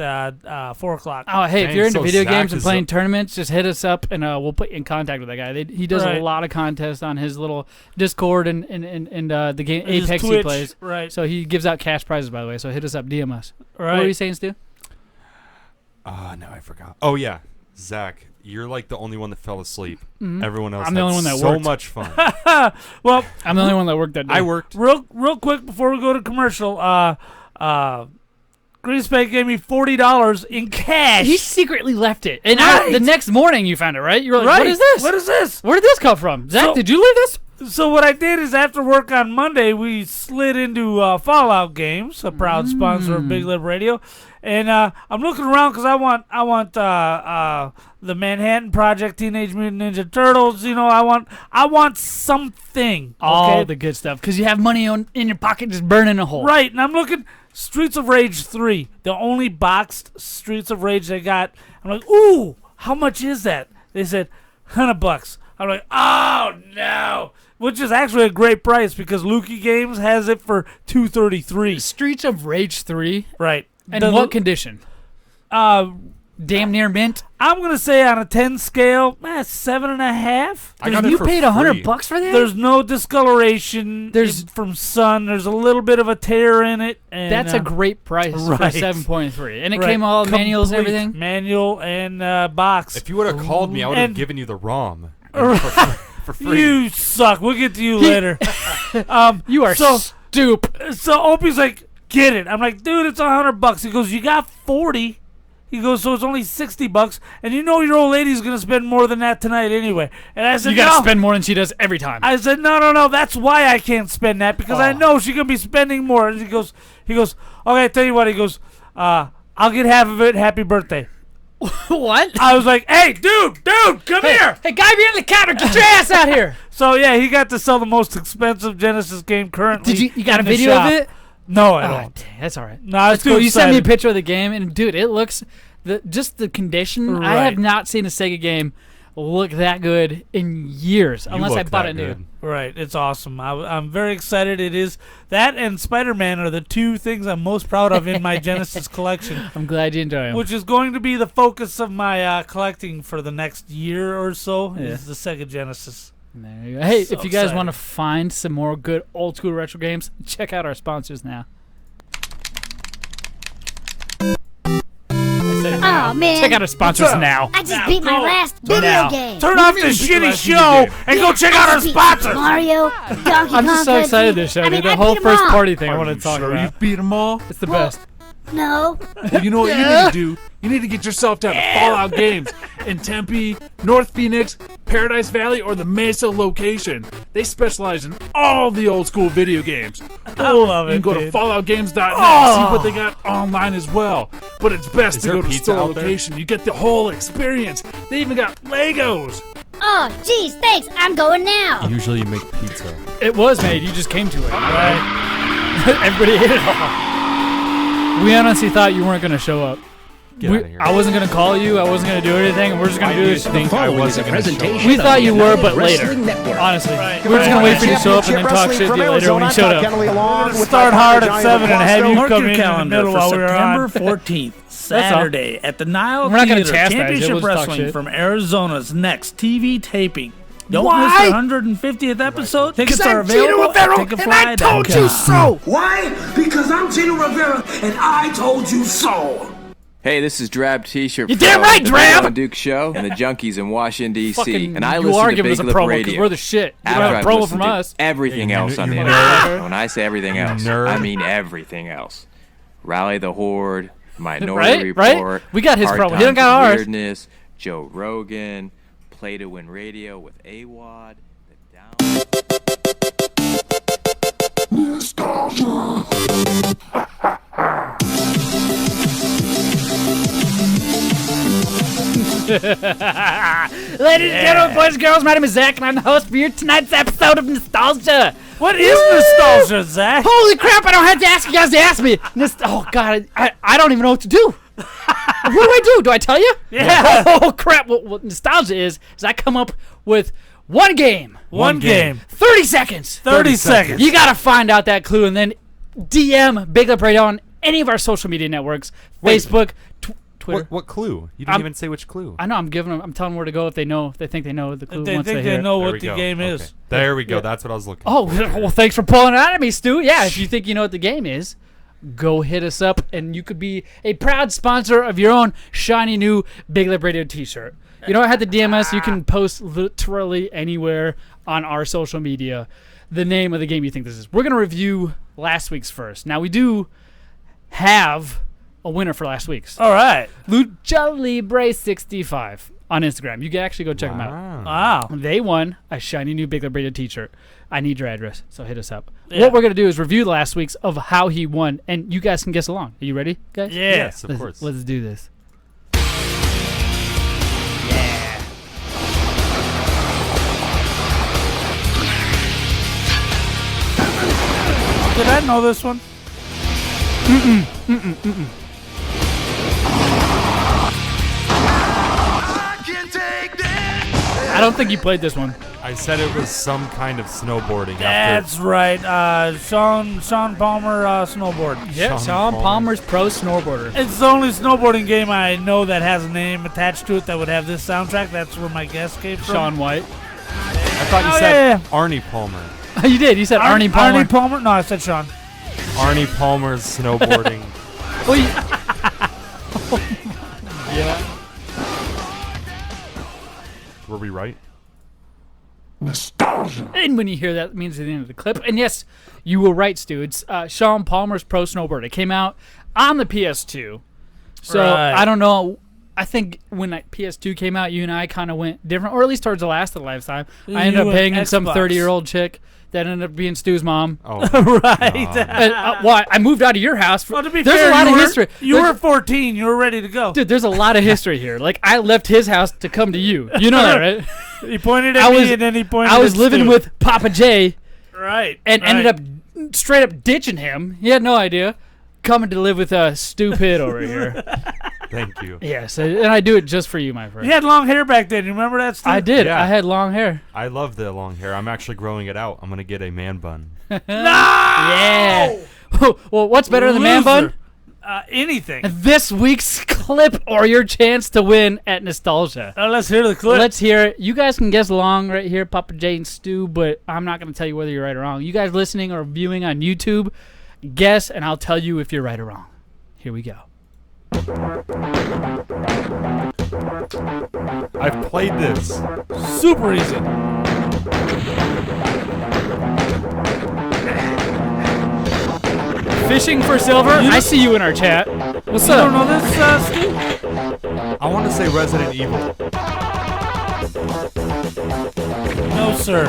4 o'clock. Oh, hey, if Dang, you're into so video Zach games and is playing up- tournaments, just hit us up and we'll put you in contact with that guy. He does Right. a lot of contests on his little Discord and the game His Apex he Twitch, plays. right. So he gives out cash prizes, by the way. So hit us up, DM us. Right. What were you saying, Stu? No, I forgot. Oh, yeah. Zach, you're like the only one that fell asleep. Everyone else I'm the had only one that so worked. much fun. Well, I'm the only one that worked that day. I worked. real quick before we go to commercial, Greenspank gave me $40 in cash. He secretly left it. And Right. the next morning you found it, right? You were like, Right. what is this? What is this? Where did this come from? Zach, So- did you leave this? So what I did is after work on Monday, we slid into Fallout Games, a proud sponsor of Big Lip Radio, and I'm looking around because I want the Manhattan Project, Teenage Mutant Ninja Turtles. You know, I want something. All okay? the good stuff. Because you have money in your pocket just burning a hole. Right, and I'm looking Streets of Rage 3, the only boxed Streets of Rage they got. I'm like, ooh, how much is that? They said $100. I'm like, oh no, which is actually a great price because Lukey Games has it for $233. Streets of Rage 3. Right. And what condition? Damn near mint. I'm gonna say on a 10 scale, 7.5. I got it You for paid free. $100 for that? There's no discoloration. There's- from sun. There's a little bit of a tear in it. And, That's a great price for right. 7.3. And it right. came all manuals and Complete everything? Manual and box. If you would have called me, I would have And- given you the ROM for free. You suck. We'll get to you later. You are so stoop. Opie's like, get it. I'm like, dude, it's $100. He goes, you got 40. He goes, so it's only $60, and you know your old lady's gonna spend more than that tonight anyway. And I said, You gotta no. spend more than she does every time. I said, no. That's why I can't spend that because I know she's gonna be spending more. And he goes, okay, tell you what. He goes, I'll get half of it. Happy birthday. What? I was like, hey, dude, come here. Hey, guy behind the counter, get your ass out here. So yeah, he got to sell the most expensive Genesis game currently. Did you got a in the video shop. of it? No, I Oh, don't. dang, that's all right. No, I was That's cool. too You sent me a excited. picture of the game, and dude, it looks just the condition. I Right. have not seen a Sega game look that good in years, You unless I look bought that it new. good. Right, it's awesome. I'm very excited. It is that and Spider-Man are the two things I'm most proud of in my Genesis collection, I'm glad you enjoy them. which is going to be the focus of my collecting for the next year or so. Yeah. Is the Sega Genesis. There you go. Hey, So if you guys excited. want to find some more good old school retro games, check out our sponsors now. Oh, man. Check out our sponsors now. I just beat my last video Now. game. Turn off this shitty show and go check out our sponsors. Mario, Donkey Kong I'm just so Country. excited this show, I mean, dude. The I whole beat 'em first all. party thing I want to talk Sure, about. you beat them all? It's the best. No. Well, you know what you need to do? You need to get yourself down to Fallout Games in Tempe, North Phoenix, Paradise Valley, or the Mesa location. They specialize in all the old school video games. I love You can it, go to dude. falloutgames.net and see what they got online as well. But it's best Is to there go to pizza store out there? location. You get the whole experience. They even got Legos. Oh, geez, thanks. I'm going now. Usually you make pizza. It was made. You just came to it. Right? Everybody ate it all. We honestly thought you weren't going to show up. Get out of here. I wasn't going to call you. I wasn't going to do anything. And we're just going to do this. think I wasn't going to show up. We thought you were, but later. Honestly. We're just going to wait for you to show up and then talk shit to you later when you showed up. Start hard at 7 and have you Mark come your in the calendar middle for while we're September on. 14th, Saturday, at the Nile We're not gonna Theater. chastise you, Championship we'll just talk Wrestling shit. from Arizona's next TV taping. Don't Why? miss the 150th episode. Tickets are I'm Gino available Rivera, at and I told you ticketfly.com. so. Why? Because I'm Gino Rivera, and I told you so. Hey, this is Drab T-shirt. You damn from right, the Drab! Big Duke Show and the Junkies in Washington D.C. Fucking, And I you listen are to giving Big us a Lip promo because Radio. we're the shit. You After don't have I've a promo listened from to us. everything Hey, else on the you internet. nerd. When I say everything else, nerd. I mean everything else. Rally the Horde, Minority Right? Report, We got his Hard promo. He don't Times got and ours. Weirdness, Joe Rogan, Play to Win Radio with AWOD, The Down. Ladies and gentlemen, boys and girls, my name is Zach, and I'm the host for your tonight's episode of Nostalgia. What is nostalgia, Zach? Holy crap, I don't have to ask you guys to ask me. Oh, God, I don't even know what to do. What do I do? Do I tell you? Yeah. Oh, crap. What nostalgia is I come up with one game. One game. 30 seconds. 30 seconds. You got to find out that clue and then DM Big Lip Radio on any of our social media networks. Wait. Facebook, Twitter. What clue? You didn't even say which clue. I know. I'm giving them. I'm telling them where to go if they know. If they think they know the clue. They once think hear they it. know There what we the go. game Okay. is. There we go. Yeah. That's what I was looking Oh, for. well, thanks for pulling it out at me, Stu. Yeah, if you think you know what the game is, go hit us up, and you could be a proud sponsor of your own shiny new Big Lip Radio t-shirt. You don't have to DM us. You can post literally anywhere on our social media the name of the game you think this is. We're going to review last week's first. Now, we do have a winner for last week's. All right. Lucha Libre 65 on Instagram. You can actually go check them out. Wow. They won a shiny new Big Lip Radio t-shirt. I need your address, so hit us up. Yeah. What we're going to do is review last week's of how he won, and you guys can guess along. Are you ready, guys? Yeah. Yes, of course. Let's do this. Did I know this one? I don't think you played this one. I said it was some kind of snowboarding. That's right. Sean Palmer snowboard. Yeah, Sean Sean Palmer's pro snowboarder. It's the only snowboarding game I know that has a name attached to it that would have this soundtrack. That's where my guess came from. Sean White. I thought you Oh, said yeah. Arnie Palmer. You did. You said Arnie Palmer. Arnie Palmer? No, I said Sean. Arnie Palmer's snowboarding. Well, yeah. Were we right? And when you hear that, it means it's the end of the clip. And yes, you were right, Stu. It's Sean Palmer's Pro Snowboard. It came out on the PS2. So Right. I don't know. I think when PS2 came out, you and I kind of went different, or at least towards the last of the lifetime. I ended You up went banging some Xbox. 30-year-old chick that ended up being Stu's mom. Oh, Right. Well, I moved out of your house. Well, to be There's fair, a lot you of were- history. You There's- were 14. You were ready to go. Dude, there's a lot of history here. Like, I left his house to come to you. You know that, right? He pointed at I me was- and then he pointed I was at living Stu. with Papa J Right. and right. ended up straight up ditching him. He had no idea. Coming to live with Stu Pitt over here. thank you. Yes, and I do it just for you, my friend. You had long hair back then. You remember that, Stu? I did. Yeah. I had long hair. I love the long hair. I'm actually growing it out. I'm gonna get a man bun. Yeah. Well, what's better than the man bun? Anything. This week's clip or your chance to win at Nostalgia. Let's hear the clip. Let's hear it. You guys can guess along right here, Papa J and Stu, but I'm not going to tell you whether you're right or wrong. You guys listening or viewing on YouTube, guess, and I'll tell you if you're right or wrong. Here we go. I've played this. Super easy. Fishing for silver? I see you in our chat. What's You up? don't know this, Stu? I want to say Resident Evil. No, sir.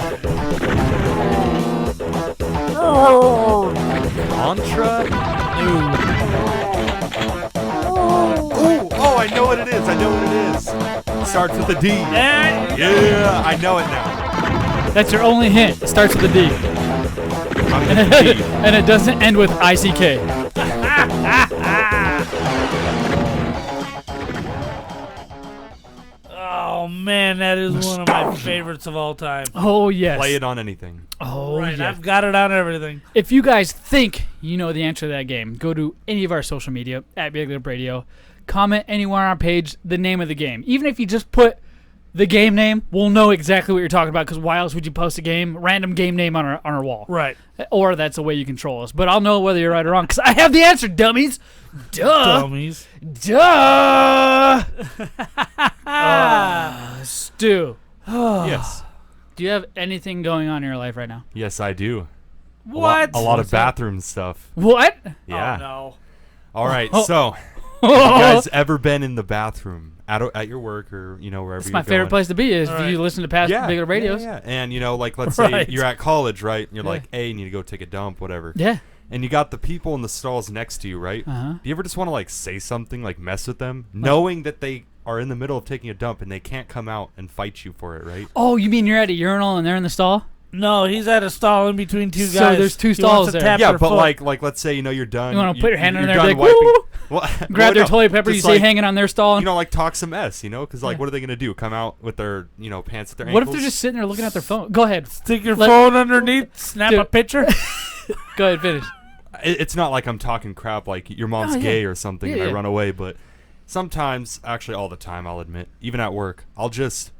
Contra? Oh, I know what it is. I know what it is. It starts with a D. Yeah, I know it now. That's your only hint. It starts with a D. And it doesn't end with ICK. Oh man, that is one of my favorites of all time. Oh, yes. Play it on anything. Oh, Right, yeah. I've got it on everything. If you guys think you know the answer to that game, go to any of our social media at Big Lip Radio. Comment anywhere on our page the name of the game. Even if you just put the game name, we'll know exactly what you're talking about, because why else would you post a random game name on our wall? Right. Or that's the way you control us. But I'll know whether you're right or wrong, because I have the answer, dummies. Duh. Dummies. Duh. Stu. Yes. Do you have anything going on in your life right now? Yes, I do. What? A lot of bathroom stuff. What? Yeah. Oh, no. All right, so have you guys ever been in the bathroom at your work or wherever? It's you're my favorite going? place to be is if Right. you listen to past bigger radios. Yeah. And like let's say Right. you're at college, right? And you're Yeah. like, hey, you need to go take a dump, whatever. Yeah. And you got the people in the stalls next to you, right? Uh-huh. Do you ever just want to like say something, like mess with them, knowing that they are in the middle of taking a dump and they can't come out and fight you for it, right? Oh, you mean you're at a urinal and they're in the stall? No, he's at a stall in between two guys. So there's two He stalls wants to there. tap Yeah, their but foot. like let's say you're done. You want to put your hand in you're there, done like, wiping. woo! Well, Grab their no, toilet paper you just see like, hanging on their stall. like talk some mess, because like Yeah. what are they gonna do? Come out with their pants at their What if ankles? they're just sitting there looking at their phone? Go ahead. Stick your phone underneath, snap Dude. a picture. Go ahead, finish. It's not like I'm talking crap like your mom's Oh, yeah. gay or something and Yeah, I yeah. run away, but sometimes, actually all the time, I'll admit, even at work, I'll just,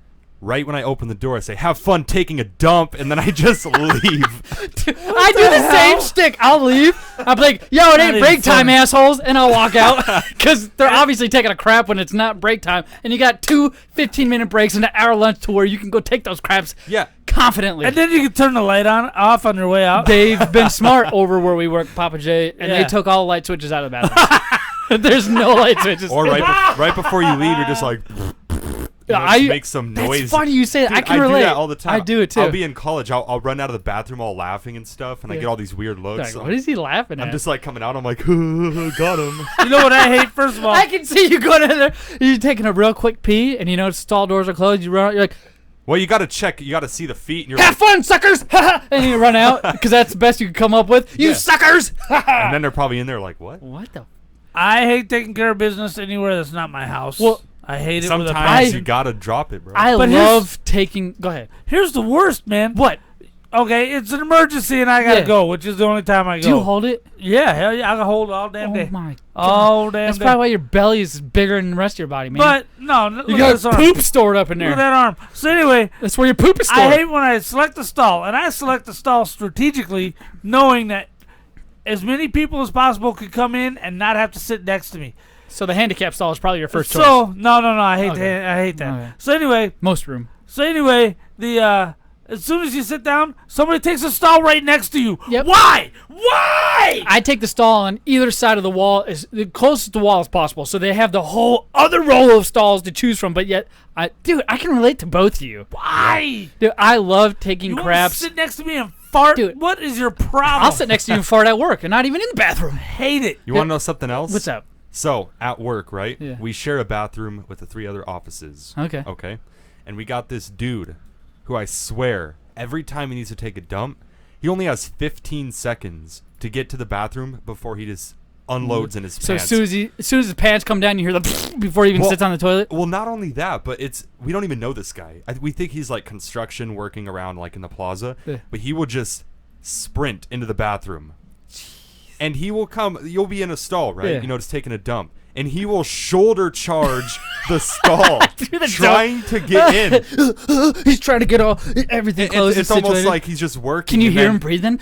right when I open the door, I say, have fun taking a dump, and then I just leave. I do the same shtick. I'll leave. I'm like, yo, it ain't even break time, funny. assholes. And I'll walk out because they're obviously taking a crap when it's not break time. And you got 2 15-minute breaks and an hour lunch to where you can go take those craps Yeah. confidently. And then you can turn the light off on your way out. They've been smart over where we work, Papa J, and they Yeah. took all the light switches out of the bathroom. There's no light switches. Or right before you leave, you're just like, just make some noise. That's funny you say that. Dude, I can relate. do that all the time. I do it too. I'll be in college. I'll run out of the bathroom all laughing and stuff, and I Yeah. get all these weird looks. Like, what is he laughing at? I'm just like coming out. I'm like, got him. You know what I hate? First of all, I can see you going in there. You're taking a real quick pee, and stall doors are closed. You run out. You're like, Well, you got to check. You got to see the feet, and you're have like, fun, suckers! And you run out because that's the best you can come up with. You Yeah. suckers! and then they're probably in there like, what? What the? I hate taking care of business anywhere that's not my house. Well, I hate it with a Sometimes passion. you gotta drop it, bro. I But here's- love taking. Go ahead. Here's the worst, man. What? Okay, it's an emergency and I gotta Yeah. go, which is the only time I go. Do you hold it? Yeah, hell yeah, I can hold it all damn Oh day. my god. All damn That's day. probably why your belly is bigger than the rest of your body, man. But no, look you at got this arm. poop stored up in Look at there. that arm. So anyway, That's where your poop is stored. I hate when I select the stall, and I select the stall strategically, knowing that as many people as possible could come in and not have to sit next to me. So the handicap stall is probably your first choice. So no, I hate Okay. that. I hate that. Okay. So anyway, Most room. the as soon as you sit down, somebody takes a stall right next to you. Yep. Why? Why? I take the stall on either side of the wall, as the closest to the wall as possible, so they have the whole other row of stalls to choose from. But yet, I can relate to both of you. Why? Dude, I love taking You want to craps. sit next to me and fart? Dude, what is your problem? I'll sit next to you and fart at work, and not even in the bathroom. Hate it. You want to know something else? What's up? So at work, right? Yeah. We share a bathroom with the 3 other offices. Okay. Okay. And we got this dude, who I swear, every time he needs to take a dump, he only has 15 seconds to get to the bathroom before he just unloads in his So pants. as soon as his pants come down, you hear the before he even Well- sits on the toilet. Well, not only that, but we don't even know this guy. We think he's like construction working around like in the plaza, Yeah. but he will just sprint into the bathroom. And he will come, you'll be in a stall, right? Yeah. Just taking a dump. and he will shoulder charge the stall, Through the trying to get in. He's trying to get all everything closed. It's almost like he's just working. Can you and hear then- him breathing?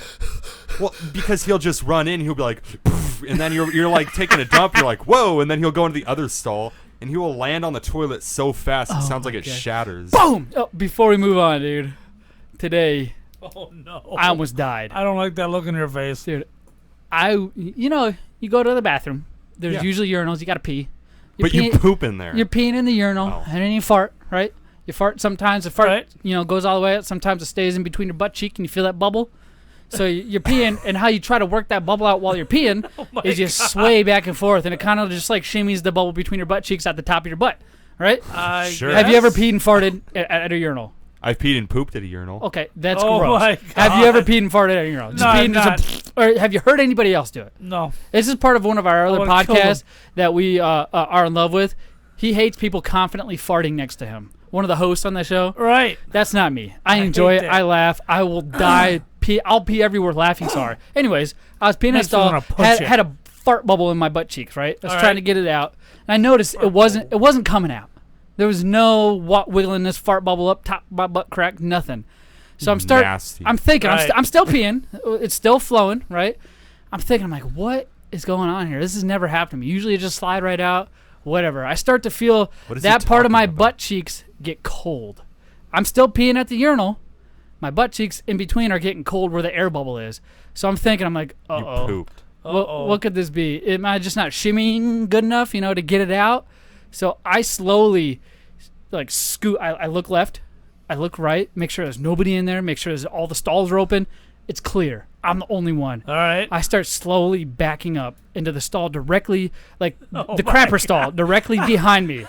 Well, because he'll just run in, he'll be like, "Poof," and then you're like taking a dump, you're like, whoa, and then he'll go into the other stall, and he will land on the toilet so fast it sounds like it shatters. Boom! Oh, before we move on, dude, today Oh no! I almost died. I don't like that look in your face, dude. You go to the bathroom. There's usually urinals. You gotta pee. But you poop in there. You're peeing in the urinal, and then you fart, right? You fart. Sometimes the fart, Right. goes all the way out. Sometimes it stays in between your butt cheek, and you feel that bubble. So you're peeing, and how you try to work that bubble out while you're peeing is you sway back and forth, and it kind of just like shimmies the bubble between your butt cheeks at the top of your butt, right? Sure. Have you ever peed and farted at a urinal? I've peed and pooped at a urinal. Okay, that's Oh gross. my Have you ever peed and farted at a urinal? No, I've Just or have you heard anybody else do it? No. This is part of one of our other wanna kill podcasts that we are in love with. He hates people confidently farting next to him. One of the hosts on the show. Right. That's not me. I enjoy hate it. that. I laugh. I will die. I'll pee everywhere laughing so hard. Anyways, I was peeing in a Makes me stall. wanna punch you. Had a fart bubble in my butt cheeks, right? I was All trying right. to get it out. And I noticed it wasn't coming out. There was no wiggling this fart bubble up top of my butt crack, nothing. So I'm Nasty. I'm thinking, Right. I'm still peeing. It's still flowing, right? I'm thinking, I'm like, what is going on here? This has never happened to me. Usually it just slide right out, whatever. I start to feel What is he that part of talking my about? butt cheeks get cold. I'm still peeing at the urinal. My butt cheeks in between are getting cold where the air bubble is. So I'm thinking, I'm like, You uh-oh. pooped. What could this be? Am I just not shimmying good enough, to get it out? So I slowly, scoot. I look left, I look right, make sure there's nobody in there, make sure all the stalls are open. It's clear. I'm the only one. All right. I start slowly backing up into the stall directly, the my crapper stall, directly behind me.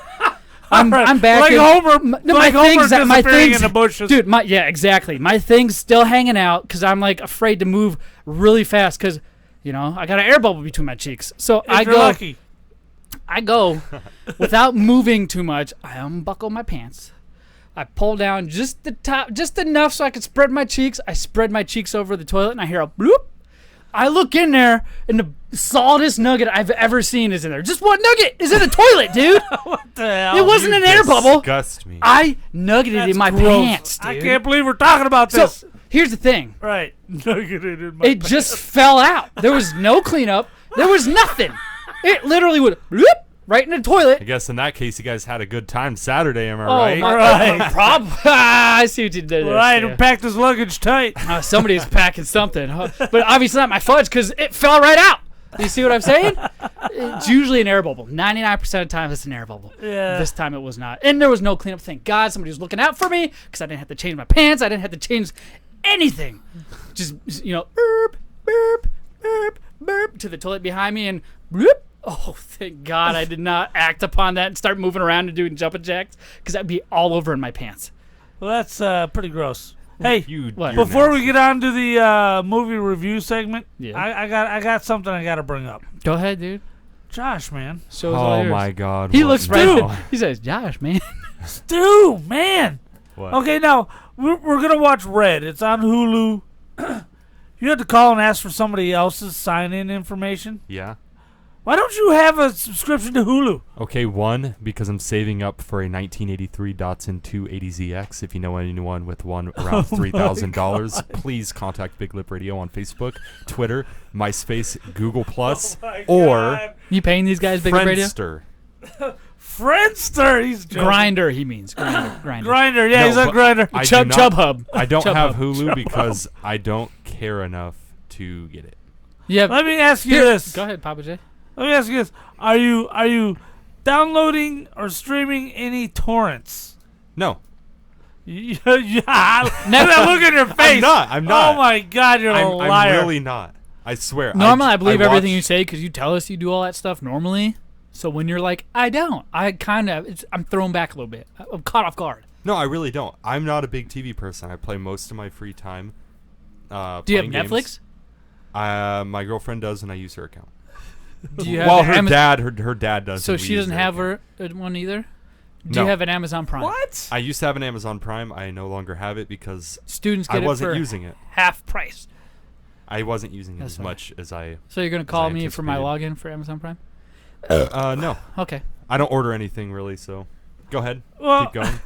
I'm Like backing. Homer, my Homer things, my disappearing things, in the bushes. dude. Exactly. My thing's still hanging out because I'm afraid to move really fast because, I got an air bubble between my cheeks. So If you're lucky. I go without moving too much. I unbuckle my pants. I pull down just the top, just enough so I can spread my cheeks. I spread my cheeks over the toilet, and I hear a bloop. I look in there, and the solidest nugget I've ever seen is in there. Just one nugget is in the toilet, dude. What the hell? It wasn't an air bubble. Disgust me. I nuggeted in my gross. pants, dude. I can't believe we're talking about So this. here's the thing. Right. Nuggeted in my It just fell out. There was no cleanup. There was nothing. It literally would bloop right in the toilet. I guess in that case, you guys had a good time Saturday, am I Oh, right? right. I see what you did there. Right, Stan. and packed his luggage tight. Somebody's packing something. But obviously not my fudge because it fell right out. You see what I'm saying? It's usually an air bubble. 99% of the time it's an air bubble. Yeah. This time it was not. And there was no cleanup. Thank God somebody was looking out for me because I didn't have to change my pants. I didn't have to change anything. Just, burp, burp, burp, burp to the toilet behind me and bloop. Oh, thank God I did not act upon that and start moving around and doing jumping jacks because that'd be all over in my pants. Well, that's pretty gross. Hey, What? before we get on to the movie review segment, Yeah. I got something I got to bring up. Go ahead, dude. Josh, man. Show's all Oh yours. my God. He what looks now? right. He says, "Josh, man." Stu, man. What? Okay, now we're gonna watch Red. It's on Hulu. You had to call and ask for somebody else's sign-in information. Yeah. Why don't you have a subscription to Hulu? Okay, one, because I'm saving up for a 1983 Datsun 280ZX. If you know anyone with one around $3,000, please contact Big Lip Radio on Facebook, Twitter, MySpace, Google+, or You paying these guys Big Lip Radio? Friendster. Friendster. He's joking. Grinder, he means. Grinder. Grinder. Yeah, No, he's on but Grinder. I do Chub not- Hub. I don't Chub have Hub. Hulu because I don't care enough to get it. Yeah. Let me ask you Here, this. Go ahead, Papa J. Let me ask you this: Are you downloading or streaming any torrents? No. Yeah, that look in your face. I'm not. Oh my God, you're a liar. I'm really not. I swear. Normally, I believe everything watch- you say because you tell us you do all that stuff normally. So when you're like, I don't, I'm thrown back a little bit. I'm caught off guard. No, I really don't. I'm not a big TV person. I play most of my free time. Do you have playing Netflix? games. My girlfriend does, and I use her account. Do you have Well, an her dad does. So and we she use doesn't their have account. her one either. Do No. you have an Amazon Prime? What? I used to have an Amazon Prime. I no longer have it because Students I get it wasn't for using it. half price. I wasn't using it That's as fine. much as I. So you're gonna as call I me for my anticipated. login for Amazon Prime? No. Okay. I don't order anything really, so go ahead. Well, Keep going.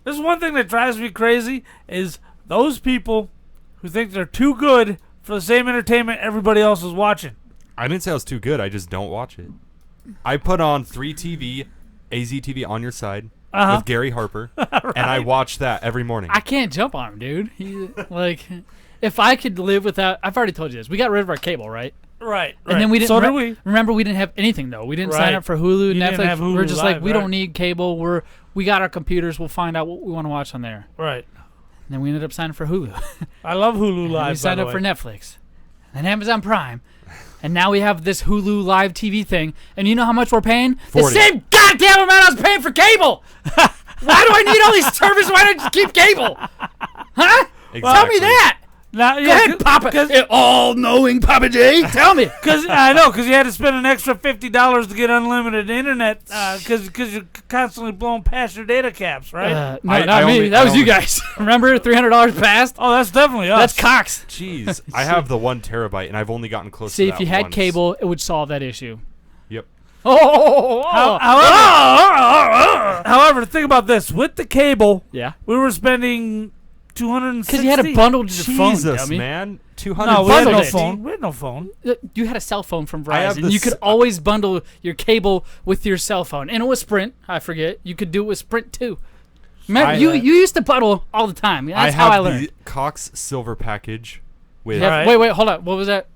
There's one thing that drives me crazy is those people who think they're too good for the same entertainment everybody else is watching. I didn't say I was too good. I just don't watch it. I put on 3TV, AZTV on your side with Gary Harper, and I watch that every morning. I can't jump on him, dude. Like, if I could live without, I've already told you this. We got rid of our cable, right? Right. And then we didn't. So did we. Remember, we didn't have anything though. We didn't sign Right. up for Hulu, You Netflix. didn't have Hulu We're just Live, like, we right. don't need cable. We got our computers. We'll find out what we want to watch on there. Right. And then we ended up signing for Hulu. I love Hulu And Live. we signed by up the for way. Netflix, and Amazon Prime, and now we have this Hulu Live TV thing. And you know how much we're paying? 40. The same goddamn amount I was paying for cable. Why do I need all these services? Why don't you just keep cable? Huh? Exactly. Tell me that. Now, Go ahead, Papa. All-knowing Papa J. Tell me. Because I know, because you had to spend an extra $50 to get unlimited internet, because you're constantly blowing past your data caps, right? No, not me. That was you guys. Remember, $300 passed. Oh, that's definitely us. That's Cox. Jeez, I have the 1 terabyte, and I've only gotten close See, to if that you had once. cable, it would solve that issue. Yep. However, think about this: with the cable, Yeah. we were spending $260. Because you had a bundle to your phone, Jesus, dummy. man. 200 No, we had no bundled it. phone. We had no phone. You had a cell phone from I have Verizon. You this- could always bundle your cable with your cell phone. And it was Sprint. I forget. You could do it with Sprint, too. Remember, you used to bundle all the time. That's how I have learned. the Cox Silver package with Yeah, Right. Wait, hold on. What was that?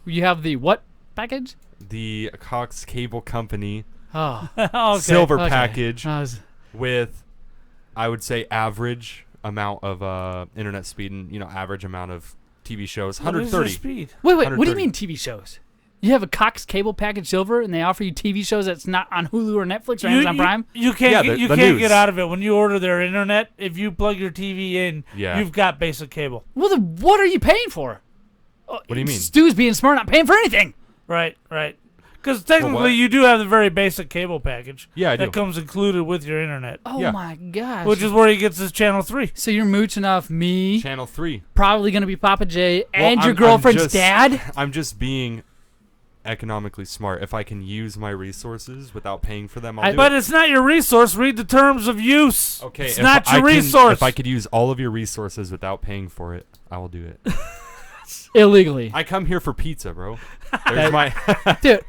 You have the what package? the Cox Cable Company Oh. Okay. Silver okay. package I was- with, I would say, average amount of internet speed and, average amount of TV shows. What is 130. your speed? Wait, what do you 130. mean TV shows? You have a Cox Cable Package Silver, and they offer you TV shows that's not on Hulu or Netflix or Amazon Prime? You can't Yeah, get, the- you the can't news. get out of it when you order their internet. If you plug your TV in, Yeah. you've got basic cable. Well, then what are you paying for? What do you mean? Stu's being smart, not paying for anything. Right. Because technically, what? you do have the very basic cable package. Yeah, I that do. comes included with your internet, Oh Yeah. my gosh. which is where he gets his channel 3. So you're mooching off me, Channel 3. probably going to be Papa J, Well, and your I'm girlfriend's just- dad? I'm just being economically smart. If I can use my resources without paying for them, I'll do But it. it's not your resource. Read the terms of use. Okay, it's if not I your can- resource. If I could use all of your resources without paying for it, I will do it. Illegally. I come here for pizza, bro. There's my. Dude,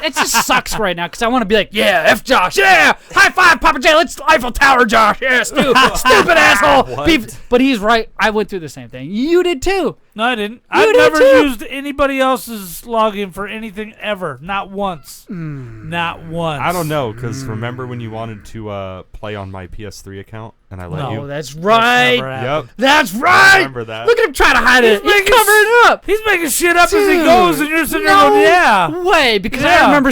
it just sucks right now because I want to be like, yeah, F Josh, yeah, high five, Papa J, let's Eiffel Tower Josh, yeah, stupid asshole. What? But he's right. I went through the same thing. You did too. No, I didn't. I've did never too. used anybody else's login for anything ever. Not once. Not once. I don't know, because remember when you wanted to play on my PS3 account and I let No, you? that's right. never happened. Yep. That's I right. remember that. Look at him trying to hide it. He's making covering it up. He's making shit up as he Dude, goes, and you're sitting there no going, yeah. way, because I Yeah. remember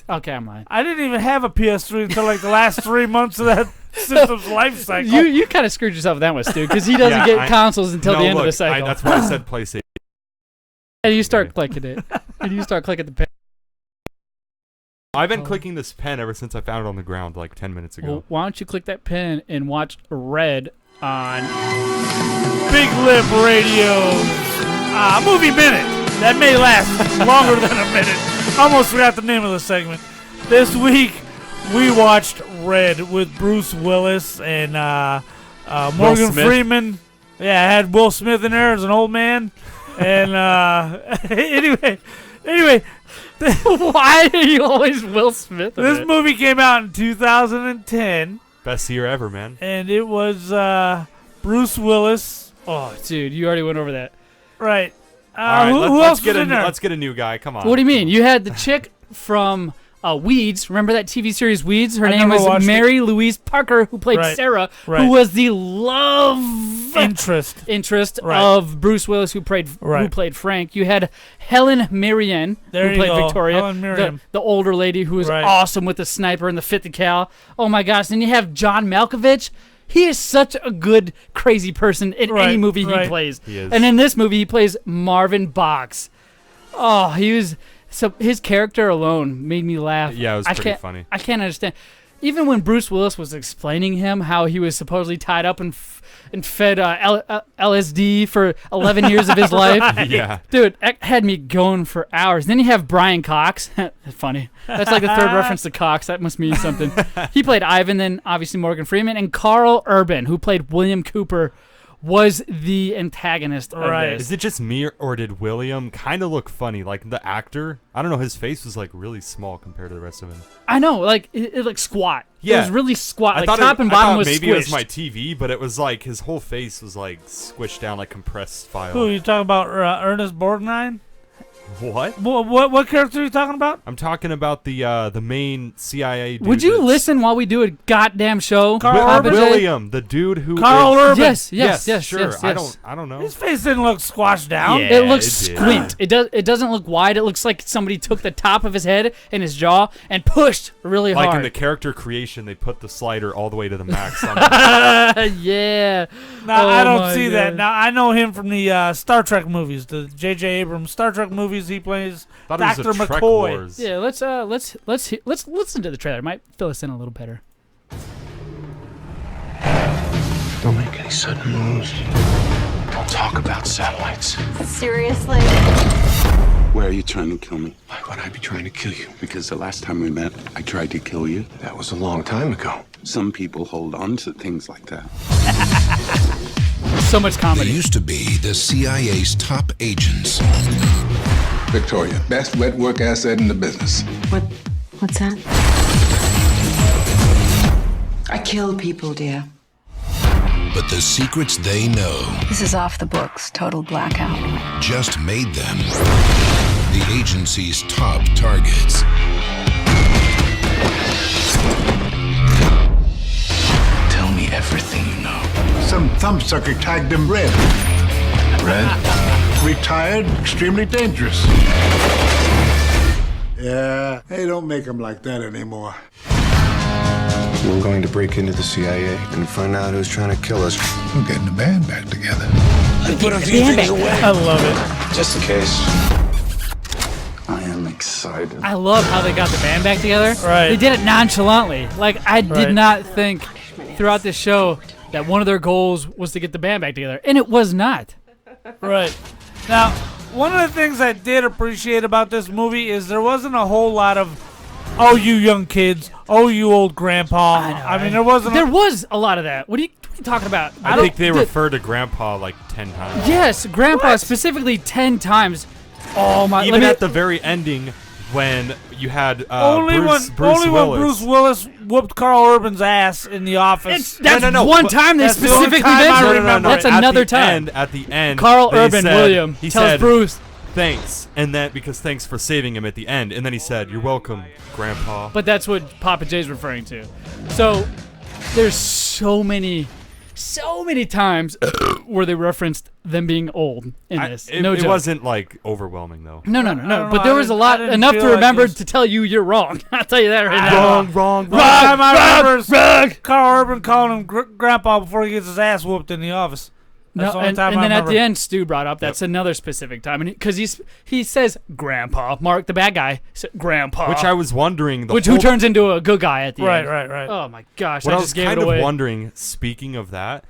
Okay, I'm lying. I didn't even have a PS3 until like the last 3 months of that system's life cycle. You kind of screwed yourself with that one, Stu, because he doesn't Yeah, get I- consoles until No, the end look, of the cycle. that's why I said PlayStation. And you start clicking it. And you start clicking the pen. I've been clicking this pen ever since I found it on the ground like 10 minutes ago. Well, why don't you click that pen and watch Red on Big Lip Radio Movie Minute. That may last longer than a minute. Almost forgot the name of the segment. This week, we watched Red with Bruce Willis and Morgan Smith. Freeman. Yeah, I had Will Smith in there as an old man. And anyway, Why are you always Will Smith? this movie came out in 2010, Best year ever, man. and it was Bruce Willis. Oh, dude, you already went over that. Right. All right, who let's else get was in there? let's get a new guy. Come on. What do you mean? You had the chick from Weeds. Remember that TV series Weeds? Her I name never was watched Mary Louise Parker, who played Right, Sarah, right. who was the love interest Right. of Bruce Willis, who played Frank. You had Helen Mirren, There who you played go. Victoria, Helen Mirren. the older lady who was Right. awesome with the sniper and the 50 cal. Oh my gosh! Then you have John Malkovich. He is such a good crazy person in any Right, movie right. he plays. He is. And in this movie, he plays Marvin Box. Oh, he was so his character alone made me laugh. Yeah, it was I pretty can't- funny. I can't understand. even when Bruce Willis was explaining him how he was supposedly tied up and fed LSD for 11 years of his life. Yeah. Dude, it had me going for hours. Then you have Brian Cox. Funny. That's like the third reference to Cox. That must mean something. He played Ivan, then obviously Morgan Freeman, and Carl Urban, who played William Cooper, was the antagonist of this. Is it just me, or did William kind of look funny? Like, the actor, I don't know, his face was, like, really small compared to the rest of him. I know, like, it looked squat. Yeah. It was really squat. Like, thought top and bottom was maybe squished. it was my TV, but it was, like, his whole face was, like, squished down, like, compressed file. Who, you talking about Ernest Borgnine? What? What character are you talking about? I'm talking about the main CIA dude. Would you listen while we do a goddamn show? William, the dude who Carl Urban. Yes, sure. yes. I don't know. His face didn't look squashed down. Yeah, it looks squint. It doesn't look wide. It looks like somebody took the top of his head and his jaw and pushed really hard. Like in the character creation, they put the slider all the way to the max. On yeah. Now, I don't see that. Now, I know him from the Star Trek movies, the J.J. Abrams Star Trek movies. He plays Dr. McCoy. Yeah, let's listen to the trailer. It might fill us in a little better. Don't make any sudden moves. Don't talk about satellites. Seriously? Why are you trying to kill me? Why would I be trying to kill you? Because the last time we met, I tried to kill you. That was a long time ago. Some people hold on to things like that. So much comedy. They used to be the CIA's top agents. Victoria, best wet work asset in the business. What's that? I kill people, dear. But the secrets they know This is off the books. Total blackout. just made them the agency's top targets. Tell me everything you know. Some thumbsucker tagged him red. Red? Retired, extremely dangerous. Yeah, they don't make them like that anymore. We're going to break into the CIA and find out who's trying to kill us. We're getting the band back together. I put a few things away. I love it. Just in case. I am excited. I love how they got the band back together. Right. They did it nonchalantly. Like, I did Right. not think throughout this show that one of their goals was to get the band back together. And it was not. Right. Now, one of the things I did appreciate about this movie is there wasn't a whole lot of, oh, you young kids, oh, you old grandpa. I mean, there wasn't. There was a lot of that. What are you talking about? I think they refer to Grandpa like 10 times. Yes, Grandpa specifically 10 times. Oh my! Even at the very ending, when you had only Bruce when Willis. Bruce Willis whooped Carl Urban's ass in the office. That's one time they That's the only specifically time I mentioned. remember That's it. another time. At the end, Carl they Urban, said- William, he tells said, Bruce, thanks, and then because thanks for saving him at the end, and then he said, "You're welcome, Grandpa." But that's what Papa J's referring to. So there's so many times where they referenced them being old in this. It, no it joke. wasn't like overwhelming though. No. I don't But know, there I was a didn't- lot I didn't enough feel to like remember this- to tell you you're wrong. I'll tell you that right now. Wrong. The time I remember is Carl Urban calling him Grandpa before he gets his ass whooped in the office. That's the only and time then I at remember. the end, Stu brought up that's another specific time, and because he says Grandpa, Mark the bad guy, said Grandpa, Which I was wondering. who turns into a good guy at the end. Right. Oh my gosh! What I was just gave kind it of away. wondering, speaking of that,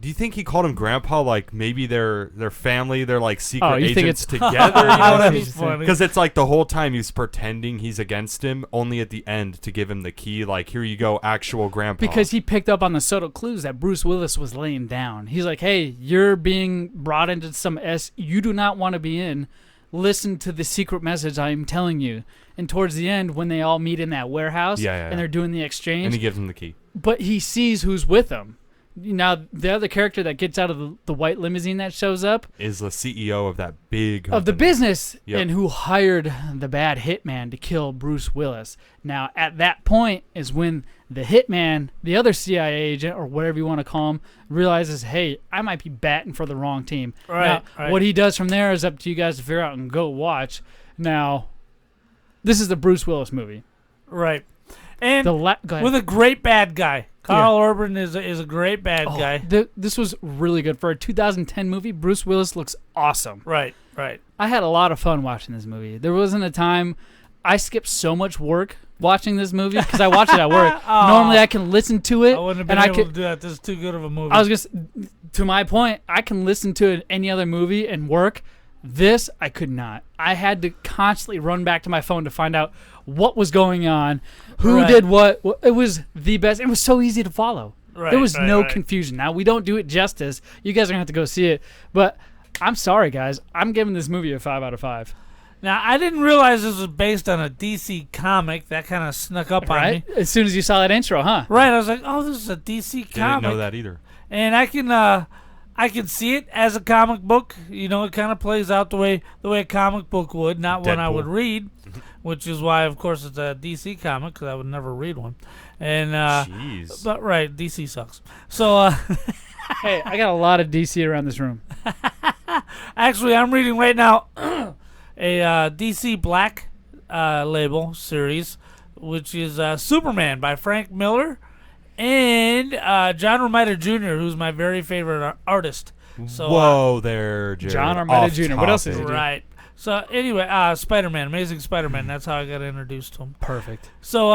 do you think he called him Grandpa like maybe their family, they're like secret you think agents it's- together? You know what I mean? That's funny. Because it's like the whole time he's pretending he's against him, only at the end to give him the key. Like, here you go, actual Grandpa. Because he picked up on the subtle clues that Bruce Willis was laying down. He's like, hey, you're being brought into some S you do not want to be in. Listen to the secret message I'm telling you. And towards the end, when they all meet in that warehouse and they're doing the exchange. And he gives him the key. But he sees who's with him. Now, the other character that gets out of the white limousine that shows up Is the CEO of that big of the company. business Yep. and who hired the bad hitman to kill Bruce Willis. Now, at that point is when the hitman, the other CIA agent or whatever you want to call him, realizes, hey, I might be batting for the wrong team. Right, Now, what he does from there is up to you guys to figure out and go watch. Now, this is the Bruce Willis movie. Right. And go ahead. with a great bad guy. Carl Urban is a great bad guy. This was really good. For a 2010 movie, Bruce Willis looks awesome. Right. I had a lot of fun watching this movie. There wasn't a time I skipped so much work watching this movie because I watched it at work. Normally I can listen to it. I wouldn't have been able to do that. This is too good of a movie. I was just, to my point, I can listen to any other movie and work. This, I could not. I had to constantly run back to my phone to find out what was going on, who did what. It was the best. It was so easy to follow. There was no confusion. Now, we don't do it justice. You guys are going to have to go see it. But I'm sorry, guys. I'm giving this movie a 5 out of 5. Now, I didn't realize this was based on a DC comic. That kind of snuck up on me. As soon as you saw that intro, huh? Right. I was like, oh, this is a DC comic. Didn't know that either. And I can see it as a comic book. You know, it kind of plays out the way a comic book would, not one I would read, which is why, of course, it's a DC comic, because I would never read one. And Jeez. But right, DC sucks. So hey, I got a lot of DC around this room. Actually, I'm reading right now a DC Black label series, which is Superman by Frank Miller and John Romita Jr., who's my very favorite artist. So, whoa there, Jerad. John Romita Jr. What else is he doing? Right. So anyway, Spider-Man, Amazing Spider-Man. That's how I got introduced to him. Perfect. So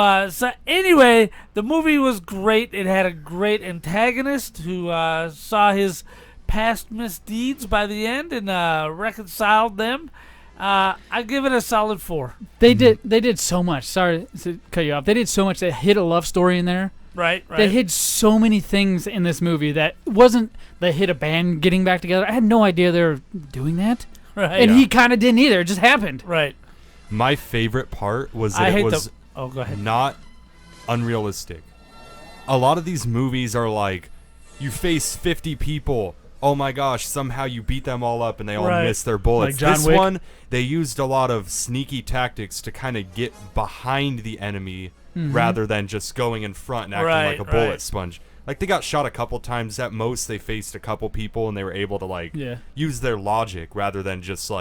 anyway, the movie was great. It had a great antagonist who saw his past misdeeds by the end and reconciled them. I give it a solid 4. They did so much. Sorry to cut you off. They did so much. They hid a love story in there. Right. They hid so many things in this movie that wasn't. They hid a band getting back together. I had no idea they were doing that. Right. And he kind of didn't either. It just happened. Right. My favorite part was that it was go ahead. not unrealistic. A lot of these movies are like, you face 50 people. Oh my gosh, somehow you beat them all up and they all miss their bullets. Like John this Wick? one, they used a lot of sneaky tactics to kind of get behind the enemy rather than just going in front and acting like a bullet sponge. Like, they got shot a couple times. At most, they faced a couple people and they were able to, use their logic rather than just,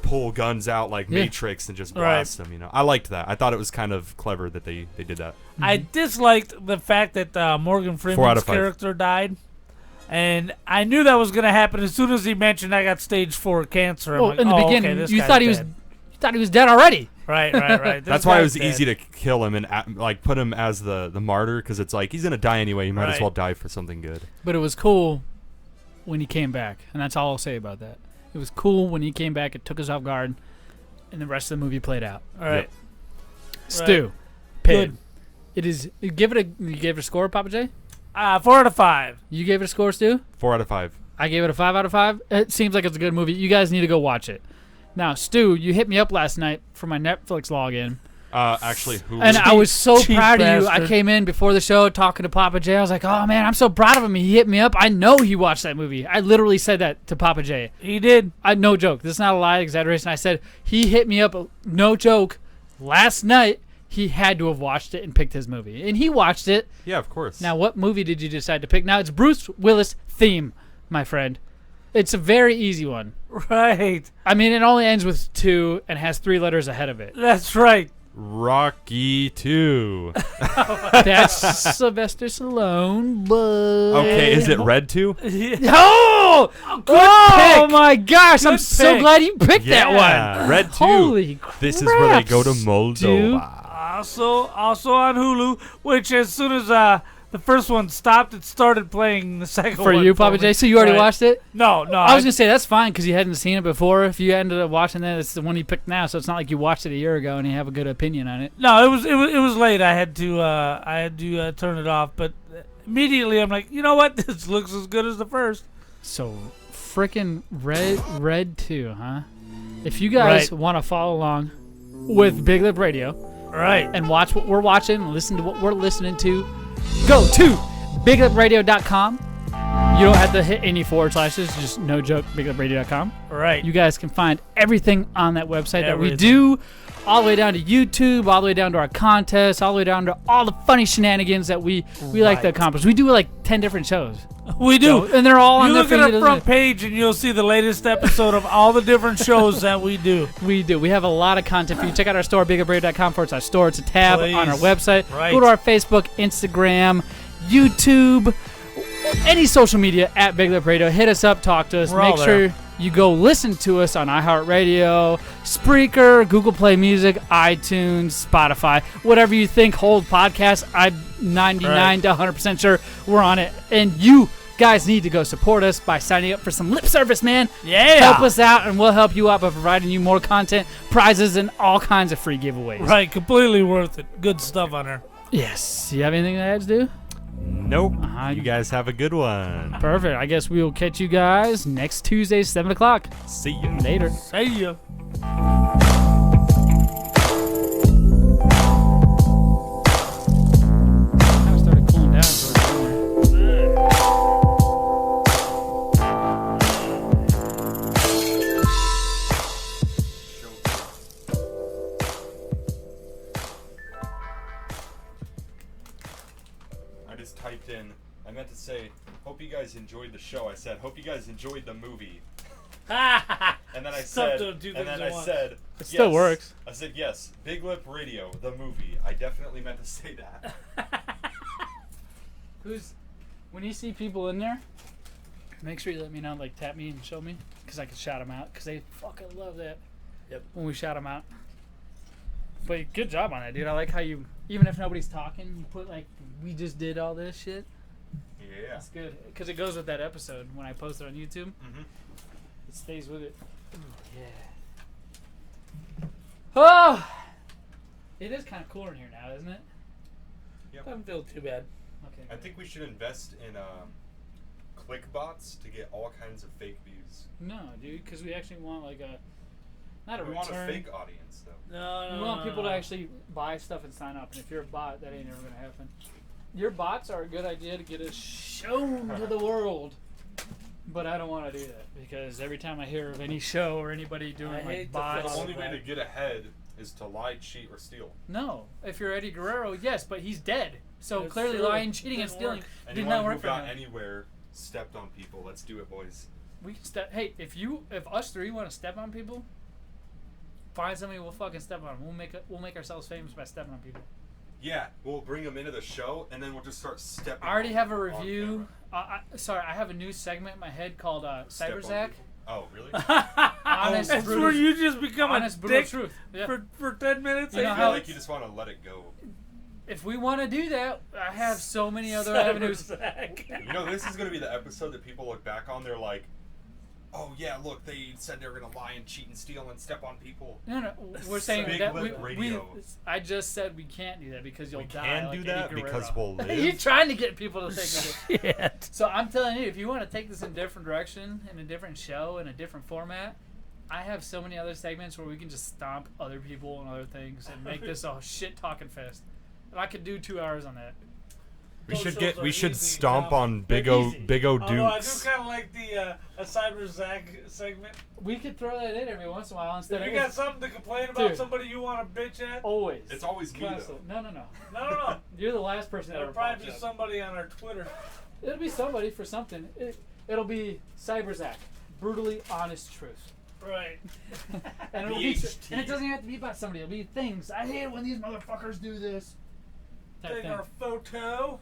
pull guns out like Matrix and just blast them, I liked that. I thought it was kind of clever that they did that. I disliked the fact that Morgan Freeman's character died. And I knew that was going to happen as soon as he mentioned I got stage 4 cancer. I'm like, in the beginning, okay, you thought he was dead already. Right. That's why it was easy to kill him and put him as the martyr, because it's like he's gonna die anyway. He might as well die for something good. But it was cool when he came back, and that's all I'll say about that. It was cool when he came back. It took us off guard, and the rest of the movie played out. All right. Stu, good. It is. You gave it a score, Papa J? 4 out of 5. You gave it a score, Stu? 4 out of 5. I gave it a 5 out of 5. It seems like it's a good movie. You guys need to go watch it. Now, Stu, you hit me up last night for my Netflix login. Actually, who? And I was so proud bastard. of you. I came in before the show talking to Papa J. I was like, oh, man, I'm so proud of him. He hit me up. I know he watched that movie. I literally said that to Papa J. He did. No joke. This is not a lie, exaggeration. I said he hit me up, no joke, last night. He had to have watched it and picked his movie. And he watched it. Yeah, of course. Now, what movie did you decide to pick? Now, it's Bruce Willis theme, my friend. It's a very easy one. Right. I mean, it only ends with 2 and has 3 letters ahead of it. That's right. Rocky 2. That's Sylvester Stallone, but... Okay, is it Red 2? Oh! Oh, my gosh. I'm so pick. glad you picked that one. Red 2. Holy crap. This is where they go to Moldova. Also on Hulu, which as soon as the first one stopped, it started playing the second one. For you, Papa J? So you already watched it? No. I was going to say, that's fine because you hadn't seen it before. If you ended up watching that, it's the one you picked now, so it's not like you watched it a year ago and you have a good opinion on it. No, it was late. I had to turn it off, but immediately I'm like, you know what? This looks as good as the first. So, freaking Red 2, huh? If you guys want to follow along with Big Lip Radio, and watch what we're watching and listen to what we're listening to, go to BigLipRadio.com. You don't have to hit any / just no joke, BigLipRadio.com. Right. You guys can find everything on that website that we do, all the way down to YouTube, all the way down to our contests, all the way down to all the funny shenanigans that we like to accomplish. We do like 10 different shows. We do. So, and they're all on there. You there. look at our front page and you'll see the latest episode of all the different shows that we do. We do. We have a lot of content for you. Check out our store, BigLipRadio.com/store. It's a tab on our website. Right. Go to our Facebook, Instagram, YouTube, any social media at Big Lip Radio. Hit us up, talk to us. We're all Make sure you go listen to us on iHeartRadio, Spreaker, Google Play Music, iTunes, Spotify, whatever you think hold podcasts. I'm 99 to 100% sure we're on it. And you guys need to go support us by signing up for some lip service, man. Yeah. Help us out, and we'll help you out by providing you more content, prizes, and all kinds of free giveaways. Right, completely worth it. Good stuff on there. Yes. You have anything to add, Stu? Nope. You guys have a good one. Perfect. I guess we will catch you guys next Tuesday, 7 o'clock. See you later. See ya. Typed in, I meant to say, hope you guys enjoyed the show. I said, hope you guys enjoyed the movie. And then I said, It yes. still works. I said, yes, Big Lip Radio, the movie. I definitely meant to say that. When you see people in there, make sure you let me know, like tap me and show me, because I can shout them out, because they fucking love that. Yep. When we shout them out. But good job on that, dude. I like how you, even if nobody's talking, you put like, we just did all this shit. Yeah. That's good. Because it goes with that episode when I post it on YouTube. Mm-hmm. It stays with it. Ooh, yeah. Oh! It is kind of cooler in here now, isn't it? Yep. Doesn't feel too bad. Okay. I think we should invest in click bots to get all kinds of fake views. No, dude, because we actually want like a, not a we return. want a fake audience, though. No, we want people to actually buy stuff and sign up. And if you're a bot, that ain't never going to happen. Your bots are a good idea to get us shown to the world. But I don't want to do that because every time I hear of any show or anybody doing like bots. The only way to get ahead is to lie, cheat, or steal. No. If you're Eddie Guerrero, yes, but he's dead. So That's clearly true. lying, cheating, and Didn't stealing work. did Anyone not work who for got him. anywhere stepped on people. Let's do it, boys. We can step. Hey, if us three want to step on people, find somebody. We'll fucking step on them. We'll make ourselves famous by stepping on people. Yeah, we'll bring them into the show, and then we'll just start stepping. I already have a on review. Sorry, I have a new segment in my head called Step on Cyberzac. people. Oh, really? Honest, That's brutal, where you just become honest, a brutal dick truth. Yeah. for 10 minutes. You know I how feel like you just want to let it go. If we want to do that, I have so many other avenues. You know, this is going to be the episode that people look back on. They're like, oh, yeah, look, they said they were going to lie and cheat and steal and step on people. No, we're saying Big that Lip Radio. I just said we can't do that because you'll die. Can like do that Eddie because Guerrero. we'll live. You're trying to get people to take it. Shit. So I'm telling you, if you want to take this in a different direction, in a different show, in a different format, I have so many other segments where we can just stomp other people and other things and make this a shit talking fest. And I could do 2 hours on that. We should stomp on Big O Dukes. Although I do kind of like the a Cyberzac segment. We could throw that in every once in a while instead If of you got something to complain about, Dude. somebody you want to bitch at. Always. It's always me, Constantly. though. No. You're the last person that It'll ever probably pops be up. somebody on our Twitter. It'll be somebody for something. It'll be Cyberzac. Brutally honest truth. Right. And, it'll be, and it doesn't have to be about somebody. It'll be things. I hate it when these motherfuckers do this. Type Take thing. our photo.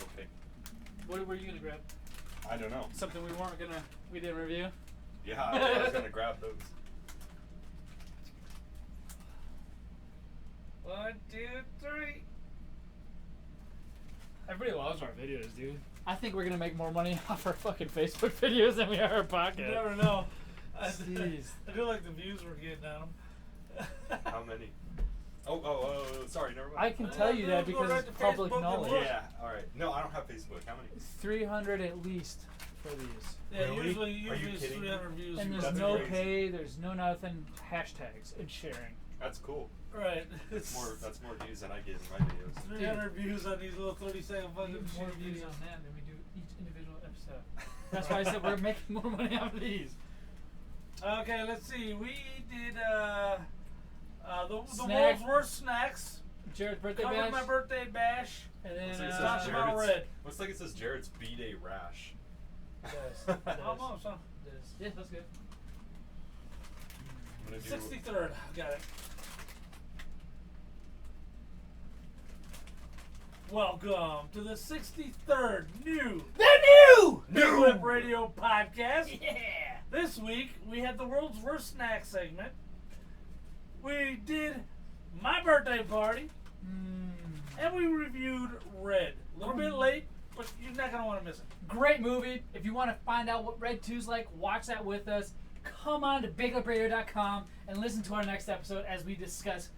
Okay. What were you going to grab? I don't know. Something we didn't review? Yeah, I was going to grab those. 1, 2, 3. Everybody loves our videos, dude. I think we're going to make more money off our fucking Facebook videos than we are our podcast. You never know. Jeez. I do like the views we're getting on them. How many? Oh, sorry, never mind. I can tell you that because it's public knowledge. Yeah, alright. No, I don't have Facebook. How many? 300 at least for these. Yeah, Really? usually Are you it's kidding me? 300 views. And there's That's no crazy. pay, there's no nothing, hashtags and sharing. That's cool. Right. That's more views than I get in my videos. 300 views on these little 30-second fucking Even more short views videos. on that than we do each individual episode. That's why I said we're making more money off of these. Okay, let's see. We did the Snack. world's worst snacks. Jared's birthday Covered bash. my birthday bash. And then Looks like it says Talk about Jared's- red. Looks like it says Jared's B-Day rash. It does. Almost, huh? Yeah, that's good. I'm gonna do 63rd. Got it. Welcome to the 63rd new new Big Lip Radio podcast. Yeah. This week we had the world's worst snack segment. We did my birthday party, and we reviewed Red. A little bit late, but you're not gonna want to miss it. Great movie. If you want to find out what Red 2's like, watch that with us. Come on to BigLipRadio.com and listen to our next episode as we discuss